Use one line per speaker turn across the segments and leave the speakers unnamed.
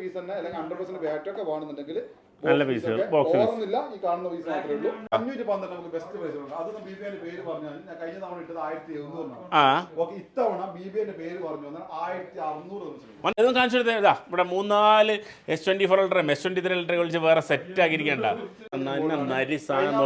Piece തന്നെ അല്ലെങ്കിൽ 100% battery ഒക്കെ വേണമെന്നുണ്ടെങ്കിൽ
നല്ല പീസുകൾ
ഓർമ്മയില്ല ഈ കാണുന്ന പീസ് മാത്രമേ ഉള്ളൂ. 512 നമുക്ക് ബെസ്റ്റ് പ്രൈസ് ഉണ്ട്. അതൊന്നും BBAന്റെ പേര് പറഞ്ഞാൽ ഞാൻ കഴിഞ്ഞ തവണ ഇട്ടത് 1700 ഓക്കെ. ഇത്തവണ BBAന്റെ പേര് പറഞ്ഞു വന്നാൽ 1600
കാണിച്ചെടുത്താ ഇവിടെ 3-4 S24 അൾട്ര S23 അൾട്ര വിളിച്ച് വേറെ സെറ്റ് ആക്കിയിരിക്കണ്ട നരി സാധനം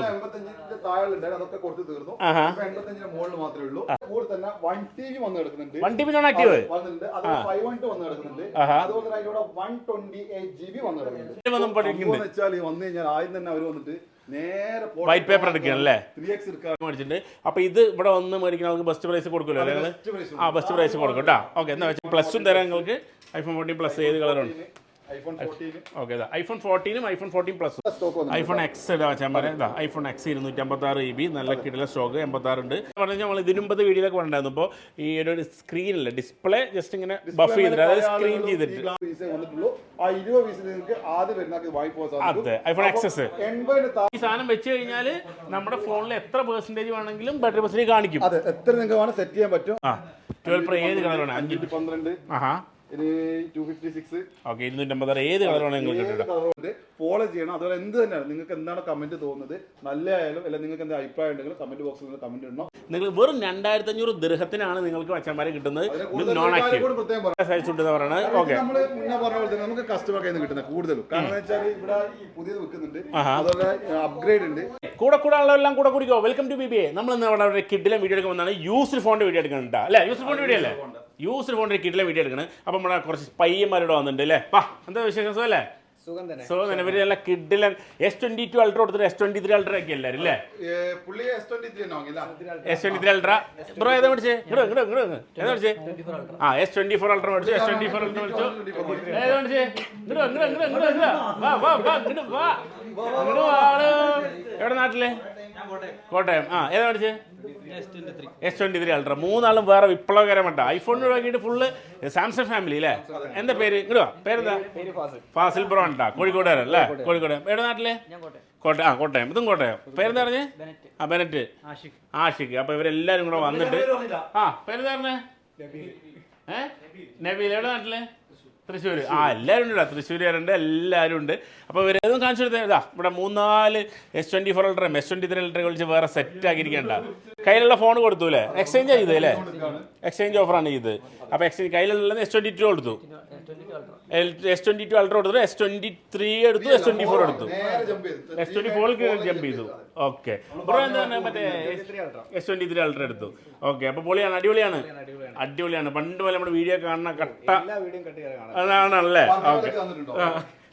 അതൊക്കെ കൊടുത്ത് തീർന്നു. 85ന്റെ മുകളിൽ മാത്രമേ ഉള്ളൂ. കൂടെ തന്നെ 1TB വന്ന് കിടക്കുന്നുണ്ട്.
1TB നോൺ ആക്റ്റീവ്
വന്നിട്ടുണ്ട്. അത് 512 വന്ന് കിടക്കുന്നുണ്ട്. അതുപോലെ തന്നെ അതിലൂടെ 128GB വന്ന് കിടക്കുന്നുണ്ട്. വെച്ചാൽ വന്നു കഴിഞ്ഞാൽ ആദ്യം തന്നെ അവർ വന്നിട്ട് നേരെ
വൈറ്റ് പേപ്പർ എടുക്കുകയാണല്ലേ
3x
മേടിച്ചിട്ടുണ്ട്. അപ്പൊ ഇത് ഇവിടെ വന്ന് മേടിക്കുന്ന നമുക്ക് ബെസ്റ്റ് പ്രൈസ് കൊടുക്കുമല്ലോ അല്ലേ? ബെസ്റ്റ് പ്രൈസ് കൊടുക്കും കേട്ടോ. ഓക്കെ, എന്നാ വെച്ചാൽ പ്ലസും തരാം നിങ്ങൾക്ക്. iPhone 14 പ്ലസ് ഏത് കളറുണ്ട്? Okay, iPhone 14ഉം iPhone 14 plus iPhone X iPhone X 256GB നല്ല കിടില സ്റ്റോക്ക് 86 ഉണ്ട്. പറഞ്ഞാൽ നമ്മൾ ഇതിനുമ്പത്തെ വീഡിയോയിലൊക്കെ പറഞ്ഞിട്ടുണ്ടായിരുന്നു. ഇപ്പോൾ ഈ ഒരു സ്ക്രീനില്ല ഡിസ്പ്ലേ ജസ്റ്റ് ഇങ്ങനെ ബഫ് ചെയ്തിട്ട് അതായത് സ്ക്രീൻ ചെയ്തിട്ട് അതെ iPhone XS ഈ സാധനം വെച്ച് കഴിഞ്ഞാൽ നമ്മുടെ ഫോണിൽ എത്ര പെർസെന്റേജ് വേണമെങ്കിലും ബാറ്ററി പെർസെന്റേജ് കാണിക്കും.
എത്ര നിങ്ങൾക്ക് സെറ്റ് ചെയ്യാൻ പറ്റും.
12 Pro ഏത് കളറാണ്?
512 256
ഓക്കെ 256 ഏത് കളറാണ് നിങ്ങൾക്ക്
ഫോളോ ചെയ്യണം. അതുപോലെ എന്ത് തന്നെയാണ് നിങ്ങൾക്ക് എന്താണ് കമന്റ് തോന്നുന്നത്, നല്ലതായാലും അല്ലെങ്കിൽ നിങ്ങൾക്ക് എന്തെങ്കിലും അഭിപ്രായം ഉണ്ടെങ്കിൽ കമന്റ് ബോക്സിൽ നിന്ന് കമന്റ് ഇടണം.
നിങ്ങൾ വെറും 2500 ദിർഹത്തിനാണ് നിങ്ങൾക്ക് മച്ചന്മാരെ കിട്ടുന്നത്. Non active
okay. നമ്മൾ മുന്നേ പറഞ്ഞ പോലെ തന്നെ നമുക്ക് കസ്റ്റമർ കയ്യിൽ നിന്ന് കിട്ടുന്നത് കൂടുതലും. കാരണം വെച്ചാൽ ഇവിടെ പുതിയത് വെക്കുന്നുണ്ട്, അതുപോലെ അപ്ഗ്രേഡ് ഉണ്ട്.
കൂടെ ഉള്ളതെല്ലാം കൂടെ കുടിക്കോ. Welcome to BBA. നമ്മൾ ഇന്ന് അവിടെ കിഡിലെ വീഡിയോ എടുക്കുമ്പോഴാണ് യൂസ്ഡ് ഫോണിന്റെ വീഡിയോ എടുക്കുന്നുണ്ട് അല്ലേ? യൂസ്ഡ് ഫോണിന്റെ വീഡിയോ അല്ലേ? യൂസ്ഡ് ഫോണിന്റെ കിഡിലെ വീഡിയോ എടുക്കണം. അപ്പം നമ്മുടെ കുറച്ച് പയ്യന്മാരോട് വന്നിട്ടുണ്ട് അല്ലേ? എന്താ വിശേഷം? സുഖം അല്ലേ? സുഖം തന്നെ. ഇവര് നല്ല കിഡിലൻ S22 അൾട്ര കൊടുത്തിട്ട് S23 അൾട്ര ഒക്കെ എല്ലാവരും അല്ലേ? S23 അൾട്ര ബ്രോ ഏതാ മേടിച്ചേ? ഏതാ മേടിച്ചേ? S24 അൾട്ര മേടിച്ചു. S24 അൾട്ര മേടിച്ചു. ഏതാ മേടിച്ചേ? എവിടെ നാട്ടിലെ? കോട്ടയം. ഏതാ മേടിച്ചേ? S23 ultra. മൂന്നാളും വേറെ വിപ്ലവകരമായിട്ട് ഐഫോണിന് ഒഴിവാക്കിയിട്ട് ഫുള്ള് സാംസങ് ഫാമിലി അല്ലേ? എന്താ പേര്? പേരെന്താ? ഫാസിൽ ബ്രോ ഉണ്ടാ കോഴിക്കോടുകാരൻ അല്ലേ? കോഴിക്കോട്. എവിടെ നാട്ടിലെ? കോട്ടയം. ഇതും കോട്ടയം. പേരെന്താ പറഞ്ഞേ? ബെനറ്റ് ആഷിഖ്. അപ്പൊ ഇവരെല്ലാരും കൂടെ വന്നിട്ട് പേരെന്താ പറഞ്ഞേ? നബീൽ. എവിടെ നാട്ടിലെ? തൃശ്ശൂർ. എല്ലാവരും ഉണ്ട്. തൃശ്ശൂരുകാരുണ്ട്, എല്ലാവരും ഉണ്ട്. അപ്പോൾ ഇവരേതും കാണിച്ചു കൊടുത്താൽ ഇവിടെ 3-4 S24 അൾട്ര S23 അൾട്ര വിളിച്ച് വേറെ സെറ്റ് ആക്കിയിരിക്കണ്ട. കയ്യിലുള്ള ഫോൺ കൊടുത്തു അല്ലേ? എക്സ്ചേഞ്ച് ചെയ്തു അല്ലേ? എക്സ്ചേഞ്ച് ഓഫറാണ് ചെയ്ത്. അപ്പോൾ എക്സ്ചേഞ്ച് കയ്യിലുള്ളത് S22 കൊടുത്തു. S22 അൾട്ര കൊടുത്തു. S23 എടുത്തു. S24 എടുത്തു. S24 ജമ്പ് ചെയ്തു. ഓക്കെ. ബ്രോ എന്താ മറ്റേ S23 അൾട്ര എടുത്തു. ഓക്കെ. അപ്പോൾ പൊളിയാണ്, അടിപൊളിയാണ്. പണ്ട് പോലെ നമ്മുടെ വീഡിയോ കാണുന്ന കട്ട അതാണല്ലേ?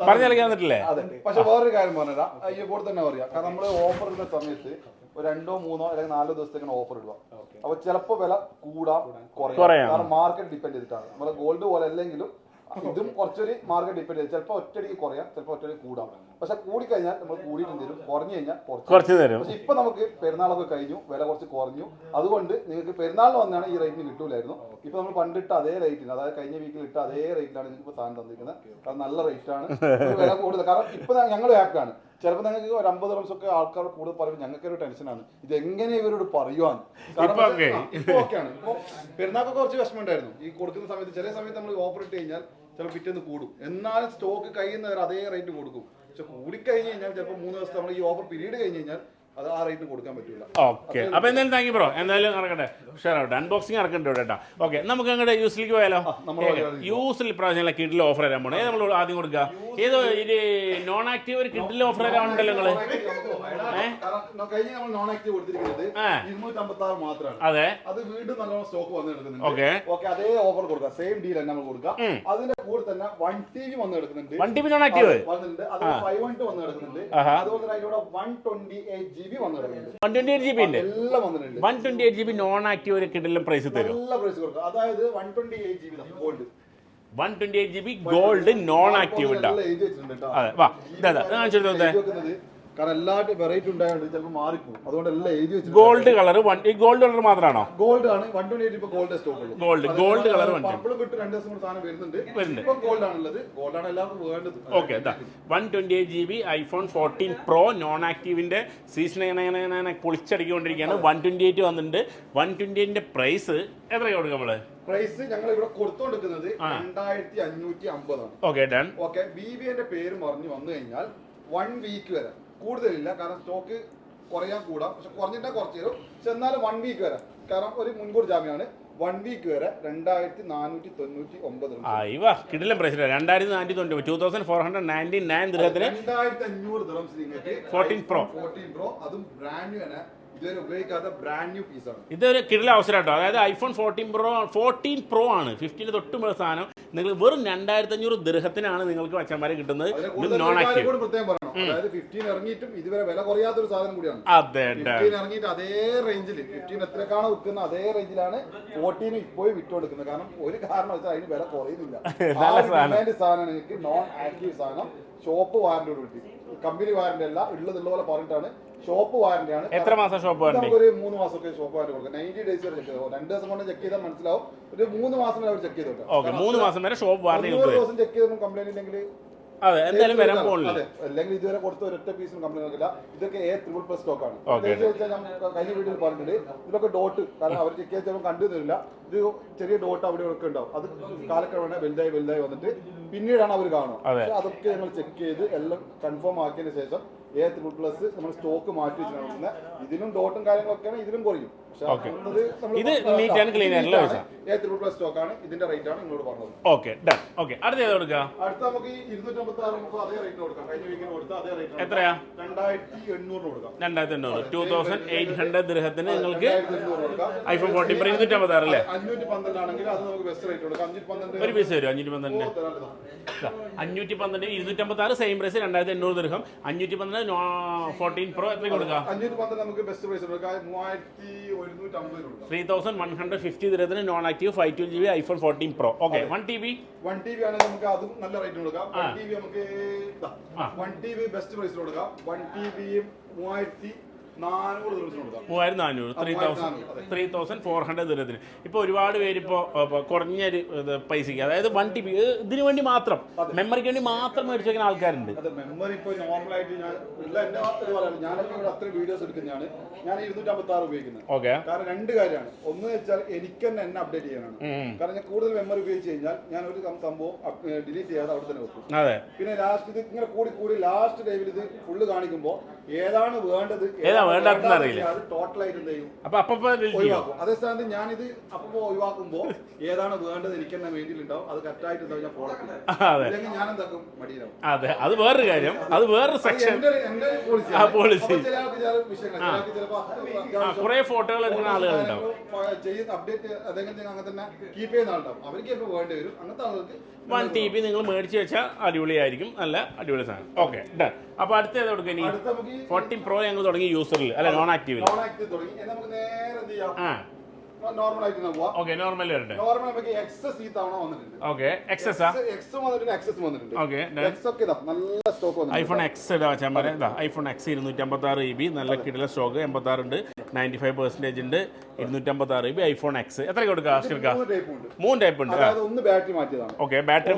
പറഞ്ഞു നൽകാൻ പറ്റില്ലേ?
പക്ഷെ വേറൊരു കാര്യം പറഞ്ഞാ ഈ കൂടെ തന്നെ പറയാം. കാരണം നമ്മള് ഓഫർ ഇടുന്ന സമയത്ത് ഒരു 2, 3 അല്ലെങ്കിൽ 4 ദിവസത്തേക്കാണ് ഓഫർ ഇടുക. അപ്പൊ ചിലപ്പോ വില കൂടാം കുറയാം. കാരണം മാർക്കറ്റ് ഡിപ്പെൻഡ് ചെയ്തിട്ടാണ്. നമ്മളെ ഗോൾഡ് പോലെ അല്ലെങ്കിലും ഇതും കുറച്ചൊരു മാർക്കറ്റ് ഡിപ്പെൻഡ് ചെയ്ത് ചിലപ്പോൾ ഒറ്റയടിക്ക് കുറയാം, ചിലപ്പോൾ ഒറ്റയടിക്ക് കൂടാം. പക്ഷെ കൂടിക്കഴിഞ്ഞാൽ നമ്മൾ കൂടിയിട്ടും തരും, കുറഞ്ഞു കഴിഞ്ഞാൽ കുറച്ച് തരും. പക്ഷെ ഇപ്പൊ നമുക്ക് പെരുന്നാളൊക്കെ കഴിഞ്ഞു, വില കുറച്ച് കുറഞ്ഞു. അതുകൊണ്ട് നിങ്ങൾക്ക് പെരുന്നാളിന് വന്നാണ് ഈ റേറ്റിന് കിട്ടൂലായിരുന്നു. ഇപ്പൊ നമ്മൾ പണ്ടിട്ട് അതേ റേറ്റിന്, അതായത് കഴിഞ്ഞ വീക്കിൽ ഇട്ട അതേ റേറ്റിലാണ് നിങ്ങൾക്ക് സാധനം തന്നിരിക്കുന്നത്. കാരണം നല്ല റേറ്റ് ആണ്, വില കൂടുതൽ. കാരണം ഇപ്പൊ ഞങ്ങൾ ഹാപ്പിയാണ്. ചിലപ്പോൾ നിങ്ങൾക്ക് ഒരു 50 റംസ് ഒക്കെ ആൾക്കാർ കൂടുതൽ പറയുമ്പോൾ ഞങ്ങൾക്കൊരു ടെൻഷനാണ്, ഇത് എങ്ങനെ ഇവരോട് പറയുവാന്ന്. ഇപ്പൊ ഓക്കെയാണ്. ഇപ്പൊ പെരുന്നാൾക്ക് കുറച്ച് വിഷമം ഉണ്ടായിരുന്നു ഈ കൊടുക്കുന്ന സമയത്ത്. ചില സമയത്ത് നമ്മൾ ഓഫർ ഇട്ട് കഴിഞ്ഞാൽ ചിലപ്പോൾ പിറ്റേന്ന് കൂടും, എന്നാലും സ്റ്റോക്ക് കഴിയുന്നവർ അതേ റേറ്റ് കൊടുക്കും. പക്ഷെ കൂടിക്കഴിഞ്ഞ് കഴിഞ്ഞാൽ ചിലപ്പോൾ 3 ദിവസത്തെ നമ്മൾ ഈ ഓഫർ പീരീഡ് കഴിഞ്ഞ് കഴിഞ്ഞാൽ അത് ആ റേറ്റിന് കൊടുക്കാൻ പറ്റില്ല.
ഓക്കെ. അപ്പോൾ എന്തായാലും താങ്ക് യു ബ്രോ. എന്തായാലും നടക്കട്ടെ, ഉഷാറാവട്ടെ. അൺബോക്സിംഗ് നടക്കണ്ടോ കേട്ടോ. ഓക്കെ, നമുക്ക് അങ്ങോട്ട് യൂസിലേക്ക് പോയാലോ? യൂസിൽ പ്രാവശ്യം കിഡിൽ ഓഫർ തരാൻ പോണേ. നമ്മൾ ആദ്യം കൊടുക്കുക ഏതോ ഇത് നോൺ ആക്റ്റീവ് ഒരു കിഡിൽ ഓഫർ തരാനുണ്ടല്ലോ നിങ്ങള്? അതെ,
അത് വീണ്ടും നല്ലോണം സ്റ്റോക്ക് വന്നെടുക്കുന്നുണ്ട്. അതേ ഓഫർ കൊടുക്കുക, സെയിം ഡീൽ തന്നെ നമ്മൾ കൊടുക്കുക. അതിന്റെ കൂടെ തന്നെ 1TB വന്ന് എടുക്കുന്നുണ്ട്.
1TB നോൺ ആക്റ്റീവ്
വന്നിട്ടുണ്ട്. അത് 512 വന്ന് എടുക്കുന്നുണ്ട്. അതുപോലെ തന്നെ അതിലൂടെ 128GB
128GB ഉണ്ട്.
എല്ലാം വന്നിട്ടുണ്ട്.
128GB നോൺ ആക്റ്റീവ് ഒരു കിഡിലും പ്രൈസ് തരും.
നല്ല പ്രൈസ് കൊടുക്കുക. അതായത് 128GB gold,
128GB gold non active ഉണ്ടാവും.
കാരണം എല്ലാ വെറൈറ്റി ഉണ്ടായതുകൊണ്ട് ചിലപ്പോൾ മാറിപ്പോകും. അതുകൊണ്ട് എല്ലാം എഴുതി വെച്ചു.
ഗോൾഡ് കളർ ഗോൾഡ് കളർ മാത്രമാണോ?
ഗോൾഡ് ആണ് 128 ഇപ്പൊ ഗോൾഡ് സ്റ്റോക്ക് ഉള്ളൂ.
ഗോൾഡ് കളർ
പർപ്പിൾ വിട്ട് 2 ദിവസം കൂടെ സാധനം വരുന്നുണ്ട്. ഇപ്പൊ ഗോൾഡ് ആണുള്ളത്. ഗോൾഡ് ആണ് എല്ലാവർക്കും വേണ്ടത്.
Okay 128 GB iPhone 14 Pro non ആക്റ്റീവിന്റെ സീസൺ ഇങ്ങനെ പൊളിച്ചടിക്കൊണ്ടിരിക്കുകയാണ്. 128 വന്നിട്ടുണ്ട്. 128ന്റെ പ്രൈസ് എത്രയാണ് കൊടുക്കുക നമ്മള്?
പ്രൈസ് ഞങ്ങൾ ഇവിടെ കൊടുത്തോണ്ടിരിക്കുന്നത് 2550 ആണ്.
Okay done.
ഓക്കെ BBന്റെ പേര് പറഞ്ഞു വന്നു കഴിഞ്ഞാൽ 1 വീക്ക് വരെ കൂടുതലില്ല. കാരണം സ്റ്റോക്ക് കുറയാൻ കൂടാം, പക്ഷെ കുറഞ്ഞിട്ടാൽ കുറച്ച് തരും. പക്ഷെ എന്നാലും 1 വീക്ക് വരെ, കാരണം ഒരു മുൻകൂർ ജാമ്യമാണ്. 1 വീക്ക് വരെ 2499
കിടിലൻ പ്രൈസ് 2499 2499 ദിർഹത്തിന്
2500 ദിർഹംസ് നിങ്ങൾക്ക്
14 Pro
അതും ബ്രാൻഡ് ന്യൂ ആണ്. ഇതുവരെ ഉപയോഗിക്കാത്ത ബ്രാൻഡ് ന്യൂ പീസാണ്.
ഇതൊരു കിടിലൻ അവസരം കേട്ടോ. അതായത് iPhone 14 Pro ആണ് 15 തൊട്ട് മുതൽ സാധനം നിങ്ങൾ വെറും 2500 ദിർഹത്തിനാണ് നിങ്ങൾക്ക് മച്ചന്മാരെ കിട്ടുന്നത്. നോൺ ആക്റ്റീവ്
അതായത് 15 ഇറങ്ങിയിട്ടും ഇതുവരെ വില കുറയാത്തൊരു സാധനം കൂടിയാണ്.
അതെ
15 ഇറങ്ങിയിട്ട് അതേ റേഞ്ചിൽ 15 എത്രക്കാണോ വിൽക്കുന്നത് അതേ റേഞ്ചിലാണ് 14 ഇപ്പോഴും വിറ്റുകൊടുക്കുന്നത്. കാരണം ഒരു കാരണം വെച്ചാൽ അതിന് വില കുറയുന്നില്ല. സാധനം എനിക്ക് നോൺ ആക്റ്റീവ് സാധനം ഷോപ്പ് വാറന്റിയോട് കിട്ടി. കമ്പനി വാറന്റി അല്ല, ഉള്ളതുള്ള പോലെ പറഞ്ഞിട്ടാണ്. ഷോപ്പ് വാറന്റി ആണ്.
എത്ര മാസം ഷോപ്പ് വാറന്റി?
നമുക്കൊരു 3 മാസമൊക്കെ ഷോപ്പ് വാറന്റി കൊടുക്കാം. 90 ഡേയ്സ് വരെ ചെക്ക് ചെയ്തോ. 2 ദിവസം കൊണ്ട് ചെക്ക് ചെയ്താൽ മനസ്സിലാവും. ഒരു 3 മാസം വരെ അവർ ചെക്ക് ചെയ്തോട്ടെ.
3 മാസം വരെ ഷോപ്പ് വാറന്റി.
3 ദിവസം ചെക്ക് ചെയ്തൊന്നും കംപ്ലൈന്റ് ഇല്ലെങ്കിൽ
അതെ എന്തായാലും വരാൻ പോകുന്നില്ല.
അല്ലെങ്കിൽ ഇതുവരെ കൊടുത്ത ഒരൊറ്റ പീസിനും കംപ്ലൈന്റ് ആകില്ല. ഇതൊക്കെ A++ സ്റ്റോക്ക് ആണ്. ഞാൻ കഴിഞ്ഞ വീഡിയോയിൽ പറഞ്ഞിട്ടുണ്ട്. ഇതൊക്കെ ഡോട്ട്, കാരണം അവർ ചെക്ക് ചെയ്താൽ കണ്ടു തരില്ല. ഇത് ചെറിയ ഡോട്ട് അവിടെ ഒക്കെ ഉണ്ടാവും. അത് കാലക്രമേണ വലുതായി വന്നിട്ട് പിന്നീടാണ് അവർ കാണുക. അതൊക്കെ ഞങ്ങൾ ചെക്ക് ചെയ്ത് എല്ലാം കൺഫേം ആക്കിയതിന് ശേഷം A++ നമ്മൾ സ്റ്റോക്ക് മാറ്റി വെച്ചിട്ടുണ്ട്. ഇതിനും ഡോട്ടും കാര്യങ്ങളൊക്കെയാണ്, ഇതിലും കുറയും.
ഇത് നീറ്റ് ആൻഡ് ക്ലീൻ ആയിട്ടുള്ള
A++ സ്റ്റോക്ക് ആണ്. ഇതിന്റെ റേറ്റ് ആണ് നിങ്ങളോട് പറഞ്ഞത്.
Okay done. ഓക്കെ അടുത്ത ഏത് കൊടുക്കുക?
അടുത്ത നമുക്ക് 256 അതേ റേറ്റിന് കൊടുക്കാം. കഴിഞ്ഞ വീക്കിന് കൊടുത്ത അതേ റേറ്റ്.
എത്രയാ?
2800 കൊടുക്കാം.
2800 2800 ദിർഹത്തിന് നിങ്ങൾക്ക് iPhone 14 Pro 256 അല്ലേ?
512 ആണെങ്കിൽ അത് നമുക്ക് ബെസ്റ്റ് റേറ്റ് കൊടുക്കാം. 512
ഒരു പീസ് വരും. 512 256 സെയിം പ്രൈസ് 2800 ദിർഹം. 512 14 Pro എത്ര കൊടുക്കാം?
512 നമുക്ക് ബെസ്റ്റ് പ്രൈസ് കൊടുക്കാം.
3150 ദിർഹത്തിന് non active 512 GB iPhone 14 Pro. Okay 1 TB
ആണെങ്കിൽ നമുക്ക് അതും നല്ല റേറ്റ് കൊടുക്കാം. 1 TB നമുക്ക് 1 TB ബെസ്റ്റ് പ്രൈസ് കൊടുക്കാം. 1 TB 3400 കൊടുക്കാം. 3400 ദിർഹത്തിന്. ഇപ്പോൾ ഒരുപാട് പേര് ഇപ്പോൾ കുറഞ്ഞൊരു പൈസക്ക്, അതായത് 1 TB ഇതിനു വേണ്ടി മാത്രം, മെമ്മറിക്ക് വേണ്ടി മാത്രം മേടിച്ചു വെക്കുന്ന ആൾക്കാരുണ്ട്. മെമ്മറി ഇപ്പോൾ നോർമലായിട്ട് ഞാനൊക്കെ ഇവിടെ അത്രയും വീഡിയോസ് എടുക്കുന്നതാണ്. ഞാൻ 256 ഉപയോഗിക്കുന്നത്.
ഓക്കെ,
കാരണം 2 കാര്യമാണ്. ഒന്ന് വെച്ചാൽ എനിക്ക് തന്നെ എന്നെ അപ്ഡേറ്റ് ചെയ്യാനാണ്. കാരണം ഞാൻ കൂടുതൽ മെമ്മറി ഉപയോഗിച്ച് കഴിഞ്ഞാൽ ഞാൻ ഒരു സംഭവം ഡിലീറ്റ് ചെയ്യാതെ അവിടെ തന്നെ വെക്കും.
അതെ,
പിന്നെ ലാസ്റ്റ് ഇത് ഇങ്ങനെ കൂടി ലാസ്റ്റ് ടൈമിൽ ഇത് ഫുള്ള് കാണിക്കുമ്പോൾ ഏതാണ് വേണ്ടത്
വേണ്ടാത്തറിയില്ല,
അത് ടോട്ടലായിട്ട് എന്ത് ചെയ്യും,
ഒഴിവാക്കും.
അതേ സ്ഥാനത്ത് ഞാനിത് അപ്പൊ ഒഴിവാക്കുമ്പോൾ ഏതാണ് വേണ്ടത് എനിക്ക് തന്നെ വേണ്ടിയിട്ടുണ്ടാവും. അത് കറക്റ്റായിട്ട് ഞാൻ ഫോളോ ചെയ്യും. അല്ലെങ്കിൽ ഞാൻ എന്താക്കും, മടിയിലാവും.
അതെ, അത് വേറൊരു കാര്യം, അത് വേറൊരു സെക്ഷൻ പോളിസി. കുറെ ഫോട്ടോകൾ എടുക്കുന്ന ആളുകളുണ്ടാവും,
ചെയ്യുന്ന അപ്ഡേറ്റ് അതെങ്ങനെ അങ്ങനെ തന്നെ കീപ്പ് ചെയ്യുന്ന ആളുണ്ടാവും. അവർക്ക് ചിലപ്പോൾ വേണ്ടി വരും. അങ്ങനത്തെ ആളുകൾക്ക്
1 TB നിങ്ങൾ മേടിച്ച് വെച്ചാൽ അടിപൊളിയായിരിക്കും, നല്ല അടിപൊളി സാധനം. Okay done. അപ്പൊ അടുത്ത ഏത് കൊടുക്കുക? ഇനി 14 Pro ഞങ്ങൾ തുടങ്ങി യൂസറിൽ, അല്ല നോൺ ആക്റ്റീവിൽ.
തുടങ്ങി നമുക്ക് നേരെ എന്ത് ചെയ്യാം, നോർമൽ ആയിട്ട് പോവാം.
ഓക്കെ, നോർമൽ വരട്ടെ.
നോർമൽ നമുക്ക് എക്സസ് ഈ തവണ വന്നിട്ടുണ്ട്.
ഓക്കെ, എക്സസ്
വന്നിട്ടുണ്ട്, എക്സസ് വന്നിട്ടുണ്ട്.
ഓക്കെ,
ഒക്കെ നല്ല സ്റ്റോക്ക് വന്നിട്ടുണ്ട്.
iPhone X ചാമ്പര ഇതാ, iPhone X 256 GB നല്ല കിടില സ്റ്റോക്ക് 86 ഉണ്ട്, 95% ഉണ്ട്. 256 GB iPhone X എത്ര കൊടുക്കുക? 3 ടൈപ്പ് ഉണ്ട്.
ഒന്ന് ബാറ്ററി മാറ്റിയതാണ്.
ഓക്കെ, ബാറ്ററി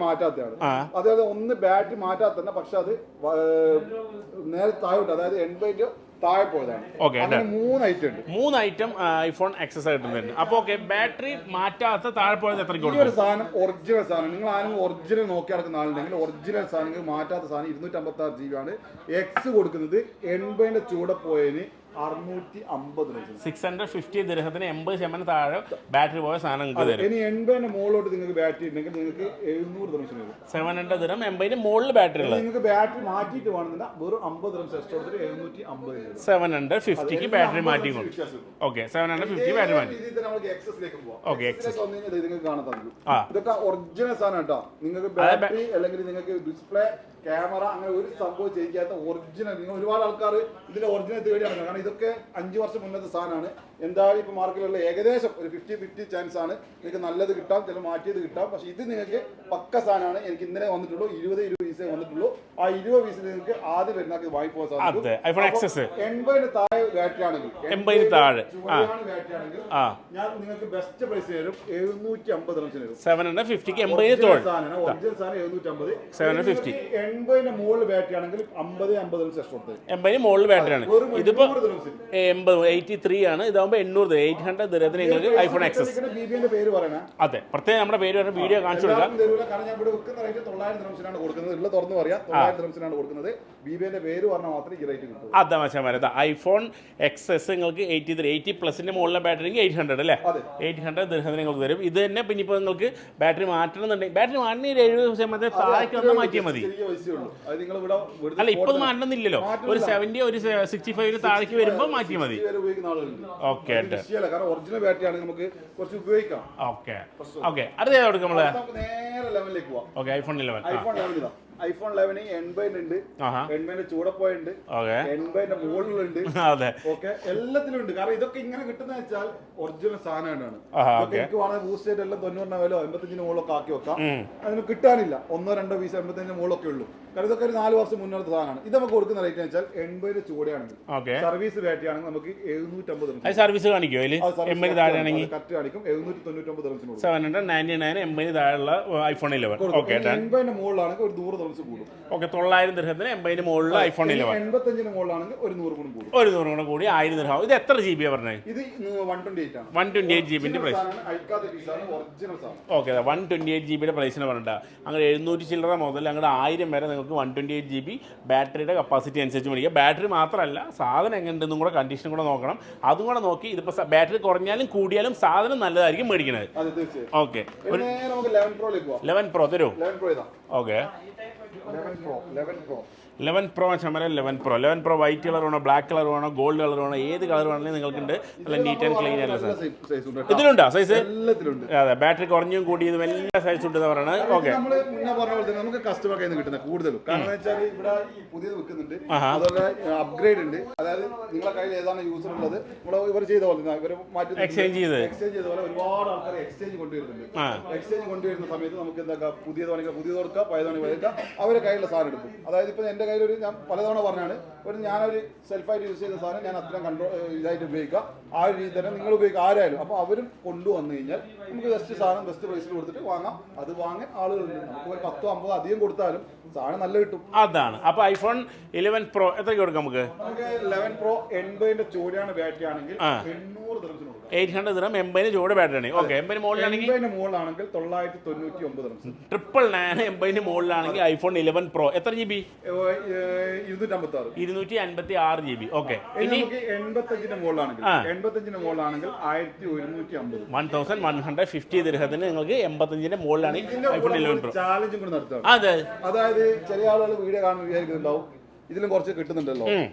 മാറ്റാത്തതാണ്. അതായത് ഒന്ന് ബാറ്ററി മാറ്റാത്ത, പക്ഷെ അത് നേരെ താഴോട്ട്, അതായത് 80 താഴെ പോയതാണ്.
ഓക്കെ,
3
ഐറ്റം iPhone X കിട്ടുന്നുണ്ട്. അപ്പോൾ ഓക്കെ, ബാറ്ററി മാറ്റാത്ത താഴെ പോയത് എത്ര കൊടുക്കും?
ഒരു സാധനം ഒറിജിനൽ സാധനം, നിങ്ങൾ ആരെങ്കിലും ഒറിജിനൽ നോക്കി നടക്കുന്ന ആളുണ്ടെങ്കിൽ ഒറിജിനൽ സാധനം മാറ്റാത്ത സാധനം 256 GB ആണ്. എക്സ് കൊടുക്കുന്നത് 80 ചൂടെ പോയതിന്
650 ദിർഹത്തിന് 80% താഴെ ബാറ്ററി പോയ സാധനം നിങ്ങൾക്ക് തരും.
ഇനി 80 മുകളിലോട്ട് നിങ്ങൾക്ക് ബാറ്ററി ഉണ്ടെങ്കിൽ നിങ്ങൾക്ക് 700 ദിർഹം വരും.
700 ദിർഹം 80 മുകളിൽ ബാറ്ററി ഉള്ളത്.
നിങ്ങൾക്ക് ബാറ്ററി മാറ്റിയിട്ട് വേണമെന്നില്ല, വെറും 50 ദിർഹം എക്സ്ട്രാ കൊടുത്തിട്ട് 750.
750ക്ക് ബാറ്ററി മാറ്റി കൊടുക്കും. ഓക്കെ, 750 ബാറ്ററി മാറ്റി. ഓക്കെ,
നിങ്ങൾക്ക് കാണാൻ സാധിക്കും. ഇതൊക്കെ ഒറിജിനൽ സാധനം കേട്ടോ. നിങ്ങൾക്ക് ബാറ്ററി അല്ലെങ്കിൽ നിങ്ങൾക്ക് ഡിസ്പ്ലേ, ക്യാമറ അങ്ങനെ ഒരു സംഭവം ചെയ്യാത്ത ഒറിജിനൽ. നിങ്ങൾ ഒരുപാട് ആൾക്കാർ ഇതിന്റെ ഒറിജിനൽ തേടി നടക്കണം. കാരണം ഇതൊക്കെ 5 വർഷം മുന്നത്തെ സാധനമാണ്. എന്തായാലും ഇപ്പൊ മാർക്കറ്റിലുള്ള ഏകദേശം ഒരു 50-50 ചാൻസ് ആണ് നിങ്ങൾക്ക് നല്ലത് കിട്ടാം, ചില മാറ്റിയത് കിട്ടാം. പക്ഷെ ഇത് നിങ്ങൾക്ക് പക്ക സാധനമാണ്. എനിക്ക് ഇന്നലെ വന്നിട്ടുള്ളൂ 20 പീസേ വന്നിട്ടുള്ളൂ. ആ 20 പീസിൽ നിങ്ങൾക്ക് ആദ്യം വരുന്ന വാങ്ങിപ്പോകാൻ സാധിക്കും. 80 താഴെ ബാറ്ററി ആണെങ്കിൽ ഞാൻ നിങ്ങൾക്ക് ബെസ്റ്റ് പ്രൈസ് തരും 750 റംസിന് വരും.
750
ഒറിജിനൽ സാധനം 750. 80 മുകളിൽ ബാറ്ററി ആണെങ്കിൽ 50 റംസ് എക്സ്ട്രാ കൊടുത്തത്.
80 മുകളിൽ ബാറ്ററി ആണ്. ഇതിപ്പോ 83 ആണ്. ഇതാകുമ്പോൾ 800 800 ദിർഹത്തിന് നിങ്ങൾക്ക് ഐഫോൺ എക്സസ്.
പേര് പറയണേ.
അതെ, പ്രത്യേകം നമ്മുടെ പേര് പറഞ്ഞ വീഡിയോ കാണിച്ചു കൊടുക്കാം.
കാരണം ഞാൻ ഇവിടെ വെക്കുന്ന റേറ്റ് 900 റംസിനാണ് കൊടുക്കുന്നത്. ഉള്ള തുറന്നു പറയാം, 900 റംസിനാണ് കൊടുക്കുന്നത്. ബിബിന്റെ പേര് പറഞ്ഞാൽ മാത്രമേ ഈ റേറ്റ് കിട്ടൂ.
അതാ മച്ചാമാരെ, ഐഫോൺ എക്സസ് നിങ്ങൾക്ക് 80 പ്ലസിന്റെ മുകളിലെ ബാറ്ററി 800 അല്ലേ, 800 ദിർഹത്തിന് നിങ്ങൾക്ക് തരും. ഇത് തന്നെ പിന്നെ ഇപ്പോൾ നിങ്ങൾക്ക് ബാറ്ററി മാറ്റണമെന്നുണ്ടെങ്കിൽ ബാറ്ററി മാറ്റണ 70% താഴേക്ക് വന്നാൽ മാറ്റിയാൽ മതി. അല്ല, ഇപ്പോൾ മാറ്റണമെന്നില്ലല്ലോ. ഒരു 70 ഒരു 65 താഴേക്ക് വരുമ്പോൾ മാറ്റിയാൽ മതി. ഓക്കെ,
ഒറിജിനൽ ബാറ്ററി ആണ് നമുക്ക് കുറച്ച് ഉപയോഗിക്കാം.
ഓക്കെ ഓക്കെ, അടുത്ത കൊടുക്കാം നമ്മള്.
നേരെ ലെവലിലേക്ക് പോവാം.
Okay, iPhone 11.
ഐഫോൺ 11 80 ഉണ്ട്, 80 ചൂടപ്പോയുണ്ട്, 80 മുകളിലുണ്ട്. ഓക്കെ, എല്ലാത്തിലും ഉണ്ട്. കാരണം ഇതൊക്കെ ഇങ്ങനെ കിട്ടുന്ന വെച്ചാൽ ഒറിജിനൽ സാധനമാണ്. എനിക്ക് വളരെ ബൂസ്റ്റ് ചെയ്ത് എല്ലാം 90 വില 85 മുകളിലൊക്കെ ആക്കി വെക്കാം. അതിന് കിട്ടാനില്ല. 1-2 പീസ് 85 മുകളിലൊക്കെ ഉള്ളൂ. കാരണം ഇതൊക്കെ ഒരു 4 വർഷം മുന്നോട്ട് സാധനമാണ്. ഇത് നമുക്ക് കൊടുക്കുന്ന റേറ്റ് എന്ന് വെച്ചാൽ 80 ചൂടയാണെങ്കിൽ, സർവീസ് ബാറ്ററി ആണെങ്കിൽ നമുക്ക് 750
സർവീസ് കാണിക്കും.
കറക്റ്റ് കാണിക്കും. 799
799 80 താഴെയുള്ള ഐഫോൺ 11.
80 മുകളിലാണെങ്കിൽ ഒരു 100 കൂടും.
ഓക്കെ, 900 ദിർഹത്തിന് 80 മുകളിൽ ഐഫോൺ 11.
85 മുകളിലാണെങ്കിൽ ഒരു 100 കൂടും.
ഒരു 100 കൂടെ കൂടി 1000 ദിർഹം. ഇത് എത്ര GB പറഞ്ഞത്?
ഇത് 128 ആണ്.
128 GB പ്രൈസ്. ഓക്കെ, 128 GB പ്രൈസിന് പറഞ്ഞിട്ടാ. അങ്ങനെ 700 ചില്ലറ മുതൽ അങ്ങനെ 1000 വരെ നിങ്ങൾക്ക് 128 GB ബാറ്ററിയുടെ കപ്പാസിറ്റി അനുസരിച്ച് മേടിക്കാം. ബാറ്ററി മാത്രമല്ല, സാധനം എങ്ങനെയുണ്ടെന്നും കൂടെ കണ്ടീഷൻ കൂടെ നോക്കണം. അതും കൂടെ നോക്കി ഇതിപ്പോൾ ബാറ്ററി കുറഞ്ഞാലും കൂടിയാലും സാധനം നല്ലതായിരിക്കും മേടിക്കുന്നത്. ഓക്കെ, 11 Pro തരൂ. Okay, 11 Pro ചമര 11 Pro white colour വേണോ, ബ്ലാക്ക് കളർ വേണോ, ഗോൾഡ് കളർ വേണോ, ഏത് കളർ വേണമെങ്കിലും നിങ്ങൾക്കുണ്ട്. നല്ല നീറ്റ് ആൻഡ് ക്ലീൻ ആയിട്ടുള്ള സാധനം ഇതിലുണ്ടോ? സൈസ് അതെ, ബാറ്ററി കുറഞ്ഞും കൂടിയതും എല്ലാ സൈസും ഉണ്ട് പറയുന്നത്. ഓക്കെ,
നമുക്ക് കസ്റ്റമർ കയ്യിൽ നിന്ന് കിട്ടുന്ന കൂടുതലും കാരണം വെച്ചാൽ ഇവിടെ പുതിയത് വെക്കുന്നുണ്ട്, അതുപോലെ അപ്ഗ്രേഡ് ഉണ്ട്. അതായത് നിങ്ങളെ കയ്യിൽ ഏതാണ് യൂസർ ഉള്ളത് ഇവർ ചെയ്ത പോലെ ഇവർ മാറ്റി എക്സ്ചേഞ്ച് ചെയ്ത പോലെ ഒരുപാട് ആൾക്കാർ എക്സ്ചേഞ്ച് കൊണ്ടുവരുന്നുണ്ട്. എക്സ്ചേഞ്ച് കൊണ്ടുവരുന്ന സമയത്ത് നമുക്ക് എന്താ പുതിയത് വേണമെങ്കിൽ പുതിയത് കൊടുക്കുക, പഴയത് വേണമെങ്കിൽ പഴയ അവരെ കയ്യിലുള്ള സാധനം എടുക്കും. അതായത് ഇപ്പൊ എന്റെ കയ്യിലൊരു ഞാൻ പലതവണ പറഞ്ഞാണ് ഞാനൊരു സെൽഫായിട്ട് യൂസ് ചെയ്ത സാധനം ഞാൻ അത്രയും കൺട്രോൾ ഇതായിട്ട് ഉപയോഗിക്കുക. ആ ഒരു രീതി തന്നെ നിങ്ങൾ ഉപയോഗിക്കുക ആരായാലും. അപ്പോൾ അവരും കൊണ്ടുവന്നു കഴിഞ്ഞാൽ നമുക്ക് ബെസ്റ്റ് സാധനം ബെസ്റ്റ് പ്രൈസിൽ കൊടുത്തിട്ട് വാങ്ങാം. അത് വാങ്ങാൻ ആളുകളുണ്ട്. നമുക്ക് ഒരു 10-50 അധികം കൊടുത്താലും സാധനം നല്ല കിട്ടും.
അതാണ്. അപ്പോൾ ഐഫോൺ 11 Pro എത്രയ്ക്ക് കൊടുക്കാം? നമുക്ക്
11 Pro 80 ചൂടാണ് ബാറ്ററി ആണെങ്കിൽ 800 ദിർഹത്തിന് കൊടുക്കാം.
800 ദിർഹം 80 ചൂട് ബാറ്ററി ആണ്. ഓക്കെ, 80 മുകളിലാണെങ്കിൽ
999 ദിർഹം.
999 80 മുകളിലാണെങ്കിൽ ഐഫോൺ 11 Pro എത്ര GB? 256 GB. ഓക്കെ, ഇനി
85 മുകളിലാണെങ്കിൽ 1150
1150 ദിർഹത്തിന് നിങ്ങൾക്ക് 85 മുകളിലാണ് ഐഫോൺ 11 Pro.
ചാലഞ്ചും കൂടെ നടത്താം.
അതെ,
അതായത് ചില ആളുകൾ വീഡിയോ കാണുന്ന വിചാരിക്കുന്നുണ്ടാവും ഇതിലും കുറച്ച് കിട്ടുന്നുണ്ടല്ലോ.